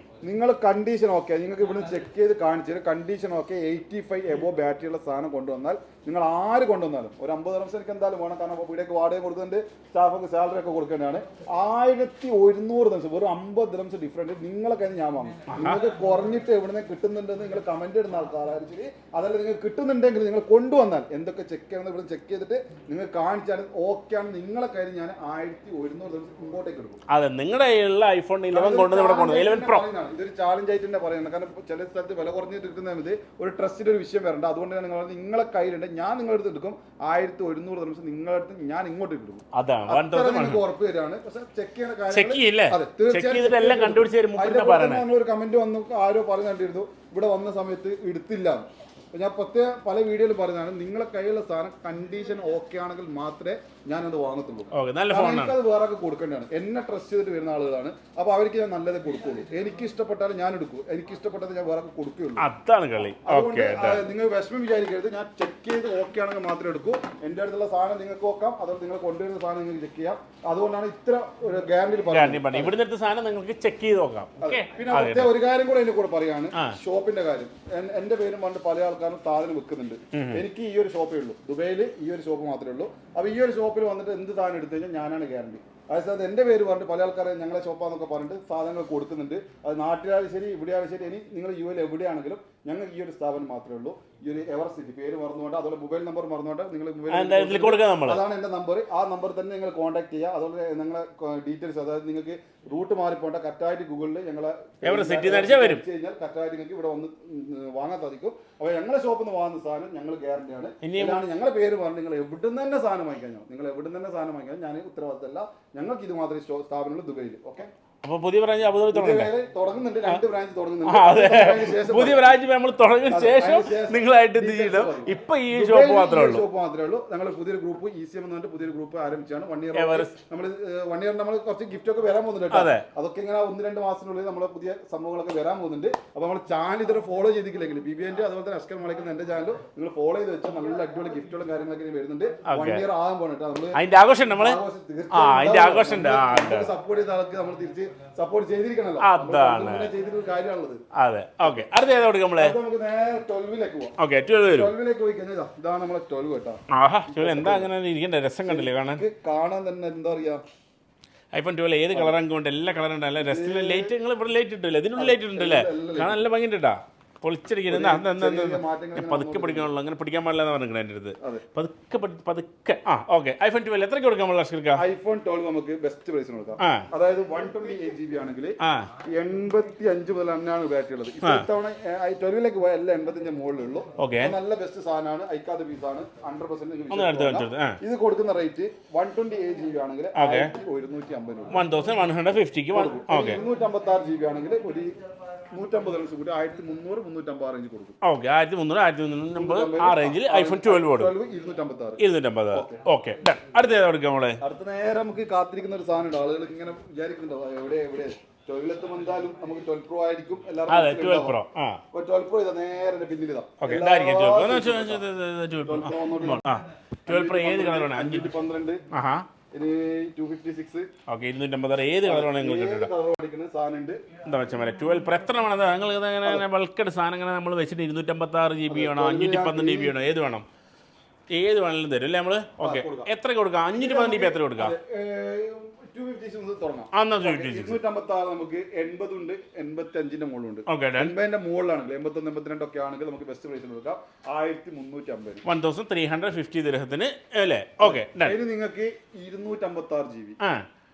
നിങ്ങൾ കണ്ടീഷൻ ഓക്കെ, നിങ്ങൾക്ക് ഇവിടുന്ന് ചെക്ക് ചെയ്ത് കാണിച്ചു കണ്ടീഷൻ ഓക്കെ 85 എബോ ബാറ്ററിയുള്ള സാധനം കൊണ്ടുവന്നാൽ നിങ്ങൾ ആര് കൊണ്ടുവന്നാലും ഒരു 50 ദിർഹം എനിക്ക് എന്തായാലും വേണം. കാരണം വീടൊക്കെ വാടക കൊടുക്കുന്നുണ്ട്, സ്റ്റാഫൊക്കെ സാലറി ഒക്കെ കൊടുക്കേണ്ടതാണ്. 1100 ദിർഹം, വെറും 50 ദിർഹം ഡിഫറൻറ്റ് നിങ്ങളെ കഴിഞ്ഞ് ഞാൻ വാങ്ങും. നിങ്ങൾക്ക് കുറഞ്ഞിട്ട് എവിടെ കിട്ടുന്നുണ്ടെന്ന് നിങ്ങൾ കമന്റ് ഇടുന്ന ആൾക്കാരും ശരി, അതല്ല നിങ്ങൾക്ക് കിട്ടുന്നുണ്ടെങ്കിൽ നിങ്ങൾ കൊണ്ടുവന്നാൽ എന്തൊക്കെ ചെക്ക് ചെയ്യണം ഇവിടെ ചെക്ക് ചെയ്തിട്ട് നിങ്ങൾ കാണിച്ചാൽ ഓക്കെ ആണ്. നിങ്ങളെ കഴിഞ്ഞ് ഞാൻ 1100 ദിർഹം ഇങ്ങോട്ടേക്ക് എടുക്കും.
അതെ, നിങ്ങളുടെ ഐഫോൺ 11 കൊണ്ടുവന്ന് 11 Pro
ഇതൊരു ചാലഞ്ച് ആയിട്ട് തന്നെ പറയുന്നത്. കാരണം ചില സ്ഥലത്ത് വില കുറഞ്ഞിട്ട് എടുക്കുന്നത് ഒരു ട്രസ്റ്റിന്റെ ഒരു വിഷയം വരണ്ട. അതുകൊണ്ടാണ് നിങ്ങൾ നിങ്ങളെ കയ്യിലുണ്ട്, ഞാൻ നിങ്ങളുടെ അടുത്ത് എടുക്കും. 1100 ദിർഹം നിങ്ങളുടെ അടുത്ത് ഞാൻ ഇങ്ങോട്ട് എടുക്കും. അതാണ് ഉറപ്പ് തരാണ്. പക്ഷെ ചെക്ക് ചെയ്യുന്ന കാര്യം തീർച്ചയായിട്ടും ഒരു കമന്റ് വന്നു, ആരോ പറയുന്നുണ്ടായിരുന്നു ഇവിടെ വന്ന സമയത്ത് എടുത്തില്ല. ഞാൻ പ്രത്യേകം പല വീഡിയോയിൽ പറയുന്നതാണ്, നിങ്ങളെ കയ്യിലുള്ള സാധനം കണ്ടീഷൻ ഓക്കെ ആണെങ്കിൽ മാത്രമേ ഞാനത് വാങ്ങത്തുള്ളൂ. എനിക്കത് വേറെ കൊടുക്കേണ്ടതാണ്. എന്നെ ട്രസ്റ്റ് ചെയ്തിട്ട് വരുന്ന ആളുകളാണ്. അപ്പൊ അവർക്ക് ഞാൻ നല്ലതേ കൊടുക്കുള്ളൂ. എനിക്ക് ഇഷ്ടപ്പെട്ടാലും ഞാൻ എടുക്കും, എനിക്ക് ഇഷ്ടപ്പെട്ടത് ഞാൻ വേറെ കൊടുക്കുകയുള്ളൂ. അതുകൊണ്ട് നിങ്ങൾ വിഷമം വിചാരിക്കരുത്. ഞാൻ ചെക്ക് ചെയ്ത് ഓക്കെ ആണെങ്കിൽ മാത്രമേ എടുക്കൂ. എന്റെ അടുത്തുള്ള സാധനം നിങ്ങൾക്ക് നോക്കാം, അതുകൊണ്ട് നിങ്ങൾ കൊണ്ടുവരുന്ന സാധനം നിങ്ങൾക്ക് ചെക്ക് ചെയ്യാം. അതുകൊണ്ടാണ് ഇത്ര ഗ്യാരണ്ടി
നിങ്ങൾക്ക് ചെക്ക് ചെയ്ത് നോക്കാം.
പിന്നെ പ്രത്യേക ഒരു കാര്യം കൂടെ എന്നെ കൂടെ പറയാണ്, ഷോപ്പിന്റെ കാര്യം. എന്റെ പേരും പണ്ട് പല ആൾക്കാർ ആൾക്കാരും സാധനം വെക്കുന്നുണ്ട്. എനിക്ക് ഈ ഒരു ഷോപ്പേ ഉള്ളൂ, ദുബൈയിൽ ഈ ഒരു ഷോപ്പ് മാത്രമേ ഉള്ളൂ. അപ്പോൾ ഈ ഒരു ഷോപ്പിൽ വന്നിട്ട് എന്ത് സാധനം എടുത്തു കഴിഞ്ഞാൽ ഞാനാണ് ഗ്യാരണ്ടി. അതായത് എൻ്റെ പേര് പറഞ്ഞിട്ട് പല ആൾക്കാരെ ഞങ്ങളെ ഷോപ്പാന്നൊക്കെ പറഞ്ഞിട്ട് സാധനങ്ങൾ കൊടുക്കുന്നുണ്ട്. അത് നാട്ടിലായാലും ശരി ഇവിടെയാലും ശരി, ഇനി നിങ്ങൾ യു എൽ എവിടെയാണെങ്കിലും ഞങ്ങൾക്ക് ഈ ഒരു സ്ഥാപനം മാത്രമേ ഉള്ളൂ. ഈ ഒരു എവർ സിറ്റി പേര് മറന്നുകൊണ്ട്, അതുപോലെ മൊബൈൽ നമ്പർ മറന്നുകൊണ്ട് നിങ്ങൾ അതാണ് എൻ്റെ നമ്പർ. ആ നമ്പർ തന്നെ നിങ്ങൾ കോൺടാക്ട് ചെയ്യുക. അതുപോലെ നിങ്ങളെ ഡീറ്റെയിൽസ്, അതായത് നിങ്ങൾക്ക് റൂട്ട് മാറിപ്പോണ്ട കറക്റ്റായിട്ട് ഗൂഗിളിൽ ഞങ്ങളെ കഴിഞ്ഞാൽ കറക്റ്റായിട്ട് നിങ്ങൾക്ക് ഇവിടെ വന്ന് വാങ്ങാൻ സാധിക്കും. അപ്പോൾ ഞങ്ങളെ ഷോപ്പിൽ നിന്ന് വാങ്ങുന്ന സാധനം ഞങ്ങൾ ഗ്യാരണ്ടിയാണ്. ഇതാണ് ഞങ്ങളുടെ പേര് പറഞ്ഞ് നിങ്ങൾ എവിടെ നിന്ന് തന്നെ സാധനം വാങ്ങിക്കഴിഞ്ഞാൽ, നിങ്ങൾ എവിടെ നിന്ന് തന്നെ സാധനം വാങ്ങിക്കാൻ ഞാൻ ഉത്തരവാദിത്തമല്ല. ഞങ്ങൾക്ക് ഇത് മാത്രമേ സ്ഥാപനമുള്ളൂ ദുബൈയിൽ. ഓക്കെ,
അപ്പോൾ പുതിയ ബ്രാഞ്ച് അബുദാബി
തുടങ്ങുന്നുണ്ട്, 2 ബ്രാഞ്ച് തുടങ്ങുന്നുണ്ട്.
പുതിയ ബ്രാഞ്ച് നമ്മൾ തുടങ്ങിയ ശേഷം നിങ്ങളായിട്ട് എന്ത് ചെയ്യണം? ഇപ്പൊ ഈ ഷോപ്പ് മാത്രമേ
ഉള്ളൂ. ഞങ്ങൾ പുതിയൊരു ഗ്രൂപ്പ് ECM എന്ന് പറഞ്ഞിട്ട് പുതിയൊരു ഗ്രൂപ്പ് ആരംഭിച്ചാണ്. 1 ഇയർ നമ്മൾ കുറച്ച് ഗിഫ്റ്റ് ഒക്കെ വരാൻ പോകുന്നുണ്ട്. അതൊക്കെ ഇങ്ങനെ 1-2 മാസത്തിനുള്ളിൽ നമ്മളെ പുതിയ സംഭവങ്ങളൊക്കെ വരാൻ പോകുന്നുണ്ട്. അപ്പോൾ നമ്മൾ ചാനൽ ഇതുവരെ ഫോളോ ചെയ്തിട്ടില്ലെങ്കിൽ BBN അതുപോലെ തന്നെ അസ്കർ മലക്കുന്ന എന്റെ ചാനൽ നിങ്ങൾ ഫോളോ ചെയ്ത് വെച്ചാൽ നല്ല അടിപൊളി ഗിഫ്റ്റുകളും കാര്യങ്ങളൊക്കെ വരുന്നുണ്ട്. 1 ഇയർ ആകാൻ പോകട്ടെ. നമ്മൾ
അതിന്റെ ആഘോഷം
സപ്പോർട്ട് ചെയ്ത ആൾക്ക് നമ്മൾ തിരിച്ച് സപ്പോർട്ട് ചെയ്തിരിക്കണല്ലോ. ചെയ്തിട്ടൊരു കാര്യമാണുള്ളത്.
അതെ, ഓക്കെ. അടുത്ത ഏതാ കൊടുക്കുക നമ്മളെ?
നമുക്ക് നേരെ 12ലേക്ക് പോവാം.
ഓക്കെ, 12
പോയി കഴിഞ്ഞാൽ ഇതാണ് നമ്മളെ 12 കേട്ടോ.
എന്താ അങ്ങനെ ഇരിക്കണ്ടേ? രസം കണ്ടില്ലേ
കാണാൻ തന്നെ? എന്താ പറയാ,
iPhone 12 ഏത് കളറാണ് കൊണ്ട് എല്ലാ കളറും ഉണ്ട്. അല്ല രസത്തിലെ ലൈറ്റ്, നിങ്ങൾ ഇവിടെ ലൈറ്റ് ഇട്ടില്ലേ? ഇതിനുള്ള ലൈറ്റ് ഉണ്ടല്ലേ? കാണാൻ നല്ല ഭംഗിയുണ്ട് കേട്ടാ. പൊളിച്ചിരിക്കുന്നത് പതുക്കെ പിടിക്കാനുള്ളൂ, അങ്ങനെ പിടിക്കാൻ പാടില്ല എന്ന് പറഞ്ഞിരിക്കണം എൻ്റെ അടുത്ത്. പതുക്കെ. ഓക്കെ, iPhone 12 എത്രയ്ക്ക് കൊടുക്കാം?
iPhone 12 നമുക്ക് ബെസ്റ്റ് പ്രൈസിന് കൊടുക്കാം. അതായത് 128 GB ആണെങ്കിൽ 85 മുതൽ അങ്ങനെയാണ് ബാറ്ററി ഉള്ളത്. ഇത്തവണ 12ലേക്ക് പോയാൽ എല്ലാം 85 മുകളിലുള്ളൂ. നല്ല ബെസ്റ്റ് സാധനമാണ്, അയക്കാത്ത പീസാണ്, 100%. ഇത് കൊടുക്കുന്ന റേറ്റ് 128 GB ആണെങ്കിൽ 1150 രൂപ. 256 GB ആണെങ്കിൽ ഒരു 150 കൂടി 1300-350 റേഞ്ച് കൊടുക്കും.
ഓക്കെ, 1300-1350 ആ റേഞ്ചിൽ iPhone 12 കൊടുക്കും. 256. ഓക്കെ, അടുത്ത ഏതാ കൊടുക്കുക നമ്മളെ?
അടുത്ത നേരെ നമുക്ക് കാത്തിരിക്കുന്ന ഒരു സാധനം ഉണ്ട്. ആളുകൾ ഇങ്ങനെ വിചാരിക്കുന്നുണ്ടോ എവിടെ 12 എന്തായാലും നമുക്ക് 12 Pro ആയിരിക്കും എല്ലാവർക്കും. 12 Pro ഇതാ നേരെ പിന്നിൽ ഇതാ.
12 Pro ഏത് കളറാണ്?
512. 256.
ഓക്കെ, 256 ഏത് കളറാണ് നിങ്ങൾക്ക് എന്താ വെച്ചാൽ 12 Pro എത്ര വേണം? നിങ്ങൾ ഇങ്ങനെ ബൾക്കഡ് സാധനങ്ങൾ നമ്മൾ വെച്ചിട്ട് 256 GB വേണോ 512 GB വേണോ? ഏത് വേണം? ഏത് വേണമെങ്കിലും തരും അല്ലേ നമ്മൾ? ഓക്കെ, എത്ര കൊടുക്കാം? 512 GB എത്ര കൊടുക്കാം?
256 തുടങ്ങാം. 256 നമുക്ക് 80 ഉണ്ട്, 85ന്റെ മുകളിലുണ്ട്. 80ന്റെ മുകളിലാണെങ്കിൽ 81, 82 ഒക്കെ ആണെങ്കിൽ നമുക്ക് ബെസ്റ്റ് പ്രൈസിന് കൊടുക്കാം 1350.
1350 ദിർഹത്തിന് അല്ലേ? ഓക്കെ,
അതിന് നിങ്ങൾക്ക് 256 GB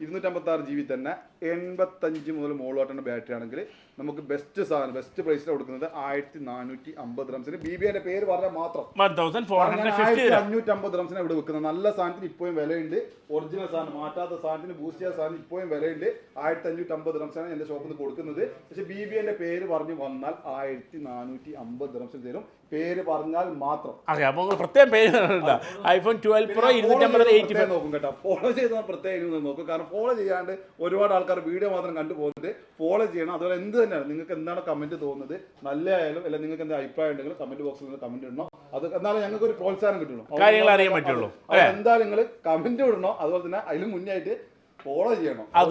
256 GB തന്നെ 85 മുതൽ മുകളിലോട്ടാണ് ബാറ്ററി ആണെങ്കിൽ നമുക്ക് ബെസ്റ്റ് സാധനം ബെസ്റ്റ് പ്രൈസിൽ കൊടുക്കുന്നത് 1450 റംസിന്. BBന്റെ പേര് പറഞ്ഞാൽ മാത്രം 1550 റംസിന് ഇവിടെ വെക്കുന്നത്. നല്ല സാധനത്തിന് ഇപ്പോഴും വിലയുണ്ട്. ഒറിജിനൽ സാധനം, മാറ്റാത്ത സാധനത്തിന്, ബൂസ്റ്റ് ചെയ്ത സാധനം ഇപ്പോഴും വിലയുണ്ട്. 1550 റംസാണ് എന്റെ ഷോപ്പിൽ നിന്ന് കൊടുക്കുന്നത്. പക്ഷെ BBന്റെ പേര് പറഞ്ഞു വന്നാൽ 1450 റംസിന് തരും. പേര് പറഞ്ഞാൽ മാത്രം.
അതെ, അപ്പോൾ പ്രത്യേകം പേര് iPhone 12 Pro 255
നോക്കും കേട്ടോ. ഫോളോ ചെയ്താൽ പ്രത്യേകം നോക്കും. കാരണം ഫോളോ ചെയ്യാണ്ട് ഒരുപാട് ആൾക്കാർ വീഡിയോ മാത്രം കണ്ടു പോകുന്നത്. ഫോളോ ചെയ്യണം. അതുപോലെ എന്ത് തന്നെയാണ് നിങ്ങൾക്ക് എന്താണ് കമന്റ് തോന്നുന്നത്, നല്ല ആയാലും അല്ലെങ്കിൽ നിങ്ങൾക്ക് എന്താ അഭിപ്രായം ഉണ്ടെങ്കിലും കമന്റ് ബോക്സിൽ നിന്ന് കമന്റ് ഇടണം. അത് എന്നാലും ഞങ്ങൾക്ക് ഒരു പ്രോത്സാഹനം കിട്ടുള്ളൂ,
കാര്യങ്ങൾ അറിയാൻ പറ്റുള്ളൂ.
എന്തായാലും നിങ്ങൾ കമന്റ് ഇടണം. അതുപോലെ തന്നെ അതിന് മുന്നേ ആയിട്ട് ഫോളോ ചെയ്യണം. അത്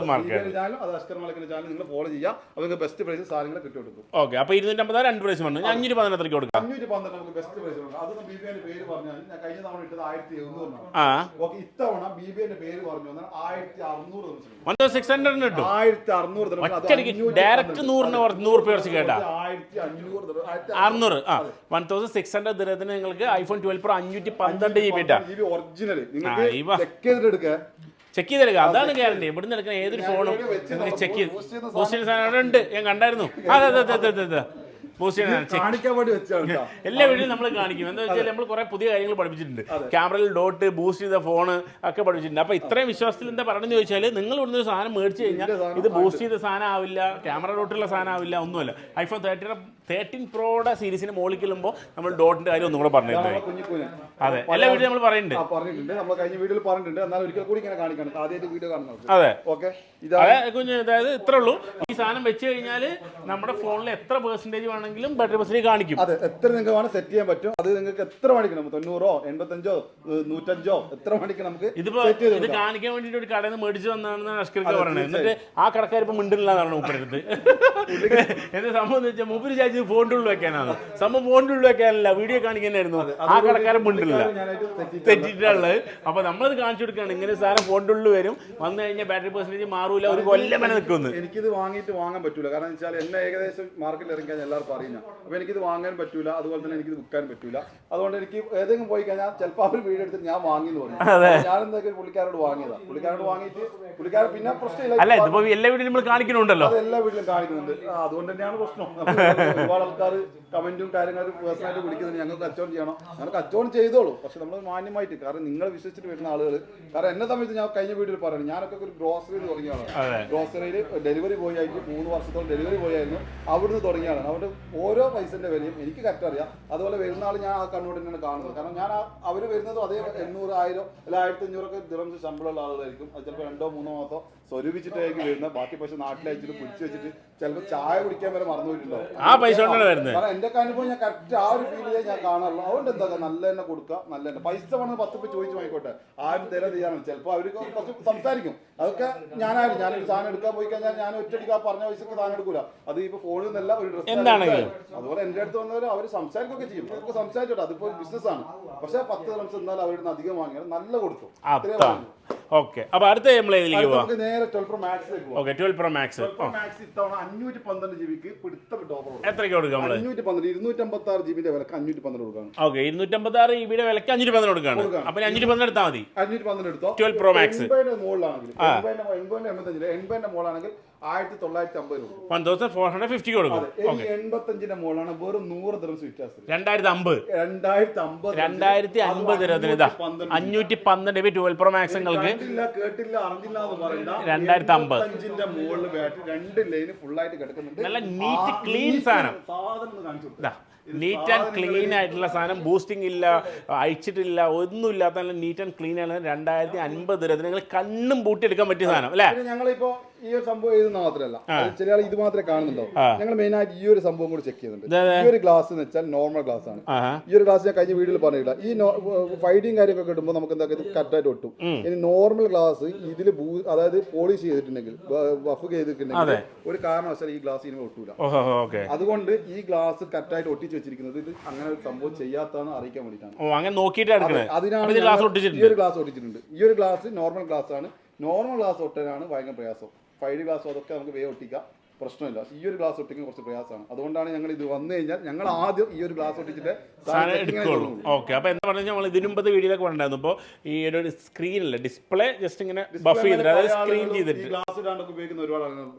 ചാനലും അത് അസ്കർ മലക്കിന്റെ ചാനൽ നിങ്ങൾ ഫോളോ ചെയ്യാം. അപ്പോൾ നിങ്ങൾക്ക് ബെസ്റ്റ് പ്രൈസ് സാധനങ്ങൾ കിട്ടും.
ഓക്കെ, അപ്പോൾ 250 രണ്ട് പ്രൈസ് വന്നു. 512 എത്രയ്ക്ക് കൊടുക്കാം?
512 നമുക്ക് ബെസ്റ്റ് പ്രൈസ് കൊടുക്കാം. അതൊന്നും BBന്റെ പേര് പറഞ്ഞാൽ ഞാൻ കഴിഞ്ഞ തവണ ഇട്ടത് 1700. ഓക്കെ, ഇത്തവണ BBന്റെ പേര് പറഞ്ഞു വന്നാൽ 1600
കിട്ടും.
1600
ഡയറക്റ്റ് 100 പേർക്ക് കേട്ടാ 600. 1600 ദിർഹത്തിന് നിങ്ങൾക്ക് iPhone 12 Pro 512 GB
ഒറിജിനൽ നിങ്ങൾക്ക് ചെക്ക് ചെയ്തെടുക്കുക.
ചെക്ക് ചെയ്തെടുക്കുക, അതാണ് ഗ്യാരണ്ടി. ഇവിടുന്ന് എടുക്കുന്ന ഏതൊരു ഫോണും ചെക്ക് ചെയ്ത് ബൂസ്റ്റ് സാധനം അവിടെ ഉണ്ട്, ഞാൻ കണ്ടായിരുന്നു. അതെ എല്ലാ വീഡിയോയും നമ്മൾ കാണിക്കും. എന്താ വെച്ചാൽ നമ്മൾ കുറെ പുതിയ കാര്യങ്ങൾ പഠിപ്പിച്ചിട്ടുണ്ട്. ക്യാമറയിൽ ഡോട്ട് ബൂസ്റ്റ് ചെയ്ത ഫോണ് ഒക്കെ പഠിപ്പിച്ചിട്ടുണ്ട്. അപ്പൊ ഇത്രയും വിശ്വാസത്തിൽ എന്താ പറയണമെന്ന് ചോദിച്ചാൽ, നിങ്ങൾ ഇവിടുന്ന് ഒരു സാധനം മേടിച്ചു കഴിഞ്ഞാൽ ഇത് ബൂസ്റ്റ് ചെയ്ത സാധനം ആവില്ല, ക്യാമറ ഡോട്ടുള്ള സാധനം ആവില്ല, ഒന്നുമല്ല. iPhone 13 Proയുടെ സീരീസിന് മുകളിൽ കിളുമ്പോൾ നമ്മൾ ഡോട്ടിന്റെ കാര്യം ഒന്നും കൂടെ പറഞ്ഞിട്ടുണ്ട്. അതെ, എല്ലാ വീഡിയോ നമ്മൾ
പറഞ്ഞിട്ടുണ്ട്. നമ്മൾ കഴിഞ്ഞ വീഡിയോയിൽ പറഞ്ഞിട്ടുണ്ട്. എന്നാൽ ഒരിക്കൽ കൂടി ഇങ്ങനെ കാണിക്കണം, ആദ്യമായിട്ട് വീഡിയോ കാണുന്നത്.
അതെ,
ഓക്കെ.
അതായത് ഇത്രേ ഉള്ളൂ. ഈ സാധനം വെച്ച് കഴിഞ്ഞാൽ നമ്മുടെ ഫോണിൽ എത്ര പെർസെന്റേജ് വേണമെങ്കിലും ബാറ്ററി പെർസെന്റേജ് കാണിക്കും.
അതെ, എത്ര നിങ്ങൾക്ക് വേണം സെറ്റ് ചെയ്യാൻ പറ്റും. അത് നിങ്ങൾക്ക് എത്ര മണിക്കണം, 90, 85, 105 എത്ര മണിക്ക് നമുക്ക്
ഇതിപ്പോ ഇത് കാണിക്കാൻ വേണ്ടിട്ട് ഒരു കടയിൽ നിന്ന് മേടിച്ചു വന്നാണെന്ന് അഷ്കർക്ക് പറയുന്നത്. എന്നിട്ട് ആ കടക്കാർ ഇപ്പൊ മിണ്ടില്ല എന്നാണ് മൂപ്പരടുത്ത്. എന്താ സംഭവം എന്ന് വെച്ചാൽ മൂപ്പര് വിചാരിച്ചു ഫോണിൻ്റെ ഉള്ളിൽ വെക്കാനാണ്. സംഭവം ഫോണിൻ്റെ ഉള്ളിൽ വെക്കാനല്ല, വീഡിയോ കാണിക്കാനായിരുന്നു. ആ കടക്കാരൻ മിണ്ടില്ല, തെറ്റിട്ടുള്ളത്. അപ്പൊ നമ്മളത് കാണിച്ചു കൊടുക്കുകയാണ്, ഇങ്ങനെ സാധനം ഫോണിൻ്റെ ഉള്ളിൽ വരും, വന്നു കഴിഞ്ഞാൽ ബാറ്ററി പെർസെന്റേജ് മാറൂല, ഒരു കൊല്ലം വരെ നിൽക്കുന്നു.
എനിക്കിത് വാങ്ങിയിട്ട് വാങ്ങാൻ പറ്റൂല, കാരണം വെച്ചാൽ എന്നെ ഏകദേശം മാർക്കറ്റിൽ ഇറങ്ങിയാൽ എല്ലാവർക്കും അറിയുന്ന. അപ്പൊ എനിക്കിത് വാങ്ങാൻ പറ്റൂല, അതുപോലെ തന്നെ എനിക്കിത് വിൽക്കാൻ പറ്റൂല. അതുകൊണ്ട് എനിക്ക് ഏതെങ്കിലും പോയി കഴിഞ്ഞാൽ ചിലപ്പോൾ അവർ വീഡിയോ എടുത്തിട്ട് ഞാൻ വാങ്ങി എന്ന് പറഞ്ഞു. ഞാൻ എന്തൊക്കെ പുള്ളിക്കാരോട് വാങ്ങിയതാണ്. പുള്ളിക്കാരോട് വാങ്ങിയിട്ട് പുള്ളിക്കാരൻ പിന്നെ പ്രശ്നമില്ല.
അല്ല, ഇതിപ്പോ എല്ലാ വീട്ടിലും നമ്മൾ കാണിക്കുന്നുണ്ടല്ലോ,
എല്ലാ വീട്ടിലും കാണിക്കുന്നുണ്ട്. അതുകൊണ്ട് തന്നെയാണ് പ്രശ്നം. ഒരുപാട് ആൾക്കാർ കമന്റും കാര്യങ്ങളും പേഴ്സണായിട്ട് വിളിക്കുന്നുണ്ട്, ഞങ്ങൾക്ക് കച്ചവടം ചെയ്യണം. ഞങ്ങൾ കച്ചവടം ചെയ്തോളൂ, പക്ഷെ നമ്മൾ മാന്യമായിട്ട്. കാരണം നിങ്ങൾ വിശ്വസിച്ചിട്ട് വരുന്ന ആളുകൾ, കാരണം എന്നെ സമയത്ത് ഞാൻ കഴിഞ്ഞ വീട്ടിൽ പറയുന്നത്, ഞാനൊക്കെ ഒരു ഗ്രോസറിയിൽ തുടങ്ങിയാണ്. ഗ്രോസറിയിൽ ഡെലിവറി ബോയ് ആയിട്ട് 3 വർഷത്തോളം ഡെലിവറി ബോയ് ആയിരുന്നു. അവിടുന്ന് തുടങ്ങിയാണ്. അതുകൊണ്ട് ഓരോ പൈസന്റെ വിലയും എനിക്ക് കറക്റ്റ് അറിയാം. അതുപോലെ വരുന്ന ആൾ ഞാൻ ആ കണ്ണോട് തന്നെയാണ് കാണുന്നത്. കാരണം ഞാൻ അവർ വരുന്നതും അതേ 800, 1000 അല്ല 1500 ദിർഹംസ് ശമ്പളമുള്ള ആളുകളായിരിക്കും. അത് ചിലപ്പോൾ 2-3 മാസം സ്വരൂപിച്ചിട്ടായിരിക്കും വരുന്നത്. ബാക്കി പൈസ നാട്ടിലയച്ചിട്ട് പിടിച്ചു വെച്ചിട്ട് ചിലപ്പോൾ ചായ കുടിക്കാൻ വരെ മറന്നുപോയിട്ടുണ്ടാവും.
ആ പൈസ വരുന്നത്.
കാരണം എന്റെ അനുഭവം ഞാൻ കറക്റ്റ് ആ ഒരു ഫീലിലേ ഞാൻ കാണാറുള്ളൂ. അതുകൊണ്ട് എന്താ നല്ല തന്നെ കൊടുക്കുക, നല്ല തന്നെ പൈസ വേണം. 10 രൂപ ചോദിച്ചു വാങ്ങിക്കോട്ടെ, ആരും തരാൻ ചെയ്യാനാണ്. ചിലപ്പോൾ അവർ കുറച്ച് സംസാരിക്കും. അതൊക്കെ ഞാനൊരു സാധനം എടുക്കാൻ പോയി കഴിഞ്ഞാൽ ഞാൻ ഒറ്റയടിക്ക് ആ പറഞ്ഞ പൈസക്ക് സാധനം എടുക്കൂല. അത് ഇപ്പൊ ഫോണിൽ നിന്നല്ല, ഒരു ഡ്രസ് എന്താണെങ്കിലും. അതുപോലെ എന്റെ അടുത്ത് വന്നവർ അവർ സംസാരിക്കുകയൊക്കെ ചെയ്യും. അതൊക്കെ സംസാരിച്ചോട്ടെ, അതിപ്പോ ബിസിനസ് ആണ്. പക്ഷെ 10 ദിർഹംസ് എന്നാലും അവരുടെ നിന്ന് അധികം വാങ്ങിയാൽ നല്ല കൊടുത്തു.
ഓക്കെ, അപ്പൊ അടുത്ത നമ്മളേതിലേക്ക് പോവാം?
നേരെ 12 Pro Max ലേക്ക് പോവാം.
12 Pro Max
ഇത്തവണ 512 GB പിടുത്തപ്പെട്ട ഓഫർ.
എത്രയ്ക്ക് കൊടുക്കാം?
512 256 GB വിലക്ക് 512 കൊടുക്കാം.
ഓക്കെ, 256 GB വിലക്ക് 512 കൊടുക്കാണ്. അപ്പൊ 512 എടുത്താൽ മതി.
512 എടുത്തോ.
12 Pro Max
80 മുകളിലാണെങ്കിൽ 80 മുകളിലാണെങ്കിൽ 1950 രൂപ,
1450 കൊടുക്കും.
85ന്റെ മുകളിലാണ് വെറും 100 ദിർഹംസ് വ്യത്യാസം.
2050 ദിർഹത്തിന് ഇതാ 512 12 Pro Max നിങ്ങൾക്ക്
കേട്ടില്ല അറിഞ്ഞില്ല എന്ന് പറയണ്ട.
2050
മുകളിൽ ബാറ്ററി 2 ലൈന് ഫുൾ ആയിട്ട് കിടക്കുന്നുണ്ട്.
നല്ല നീറ്റ് ക്ലീൻ സാധനം.
കാണിച്ചു
നീറ്റ് ആൻഡ് ക്ലീൻ ആയിട്ടുള്ള സാധനം, ബൂസ്റ്റിംഗ് ഇല്ല, അയച്ചിട്ടില്ല, ഒന്നും ഇല്ലാത്ത നല്ല നീറ്റ് ആൻഡ് ക്ലീൻ ആണ്. 2050 ദിർഹത്തിന് നിങ്ങൾ കണ്ണും പൂട്ടിയെടുക്കാൻ പറ്റിയ സാധനം അല്ലേ?
ഞങ്ങളിപ്പോ ഈ ഒരു സംഭവം എഴുതുന്ന മാത്രമല്ല, ചില ആൾ ഇത് മാത്രമേ കാണുന്നുണ്ടോ. ഞങ്ങൾ മെയിൻ ആയിട്ട് ഈ ഒരു സംഭവം കൂടി ചെക്ക് ചെയ്യുന്നുണ്ട്. ഈ ഒരു ഗ്ലാസ് എന്ന് വെച്ചാൽ നോർമൽ ഗ്ലാസ് ആണ്. ഈ ഒരു ഗ്ലാസ് ഞാൻ കഴിഞ്ഞ വീഡിയോയിൽ പറഞ്ഞില്ല. ഈ ഫൈഡിങ് കാര്യമൊക്കെ കിട്ടുമ്പോൾ നമുക്ക് എന്താ കറക്റ്റായിട്ട് ഒട്ടും. ഇനി നോർമൽ ഗ്ലാസ് ഇതിൽ അതായത് പോളിഷ് ചെയ്തിട്ടുണ്ടെങ്കിൽ, ബഫ് ചെയ്തിട്ടുണ്ടെങ്കിൽ ഒരു കാരണവശാലും ഈ ഗ്ലാസ് ഇനി ഒട്ടൂല. അതുകൊണ്ട് ഈ ഗ്ലാസ് കറക്റ്റായിട്ട് ഒട്ടിച്ച് വെച്ചിരിക്കുന്നത് ഇത് അങ്ങനെ ഒരു സംഭവം ചെയ്യാത്തതാണ് അറിയിക്കാൻ വേണ്ടിയിട്ടാണ്. അതിനാണ് ഈ ഒരു ഗ്ലാസ് ഒട്ടിച്ചിട്ടുണ്ട്. ഈ ഒരു ഗ്ലാസ് നോർമൽ ഗ്ലാസ് ആണ്. നോർമൽ ഗ്ലാസ് ഒട്ടാനാണ് ഭയങ്കര പ്രയാസം. 5 ഗ്ലാസ് അതൊക്കെ നമുക്ക് വേഗം ഒട്ടിക്കാം, പ്രശ്നമില്ല. ഈ ഒരു ഗ്ലാസ് ഒട്ടിക്കാൻ കുറച്ച് പ്രയാസമാണ്. അതുകൊണ്ടാണ് ഞങ്ങൾ ഇത് വന്നു കഴിഞ്ഞാൽ ഞങ്ങൾ ആദ്യം ഈ ഒരു ഗ്ലാസ് ഒട്ടിച്ചിട്ട്
ഓക്കെ. അപ്പൊ എന്താ പറഞ്ഞാൽ നമ്മൾ ഇതിനു മുമ്പത്തെ വീഡിയോയിലൊക്കെ പറഞ്ഞിരുന്നു. ഇപ്പോൾ ഈ ഒരു സ്ക്രീനില്ല, ഡിസ്പ്ലേ ജസ്റ്റ് ഇങ്ങനെ ബഫ് ചെയ്തിട്ട്, അതായത് സ്ക്രീൻ ചെയ്തിട്ട്
ഗ്ലാസ് ഇടാണ്ടൊക്കെ ഉപയോഗിക്കുന്ന ഒരുപാട്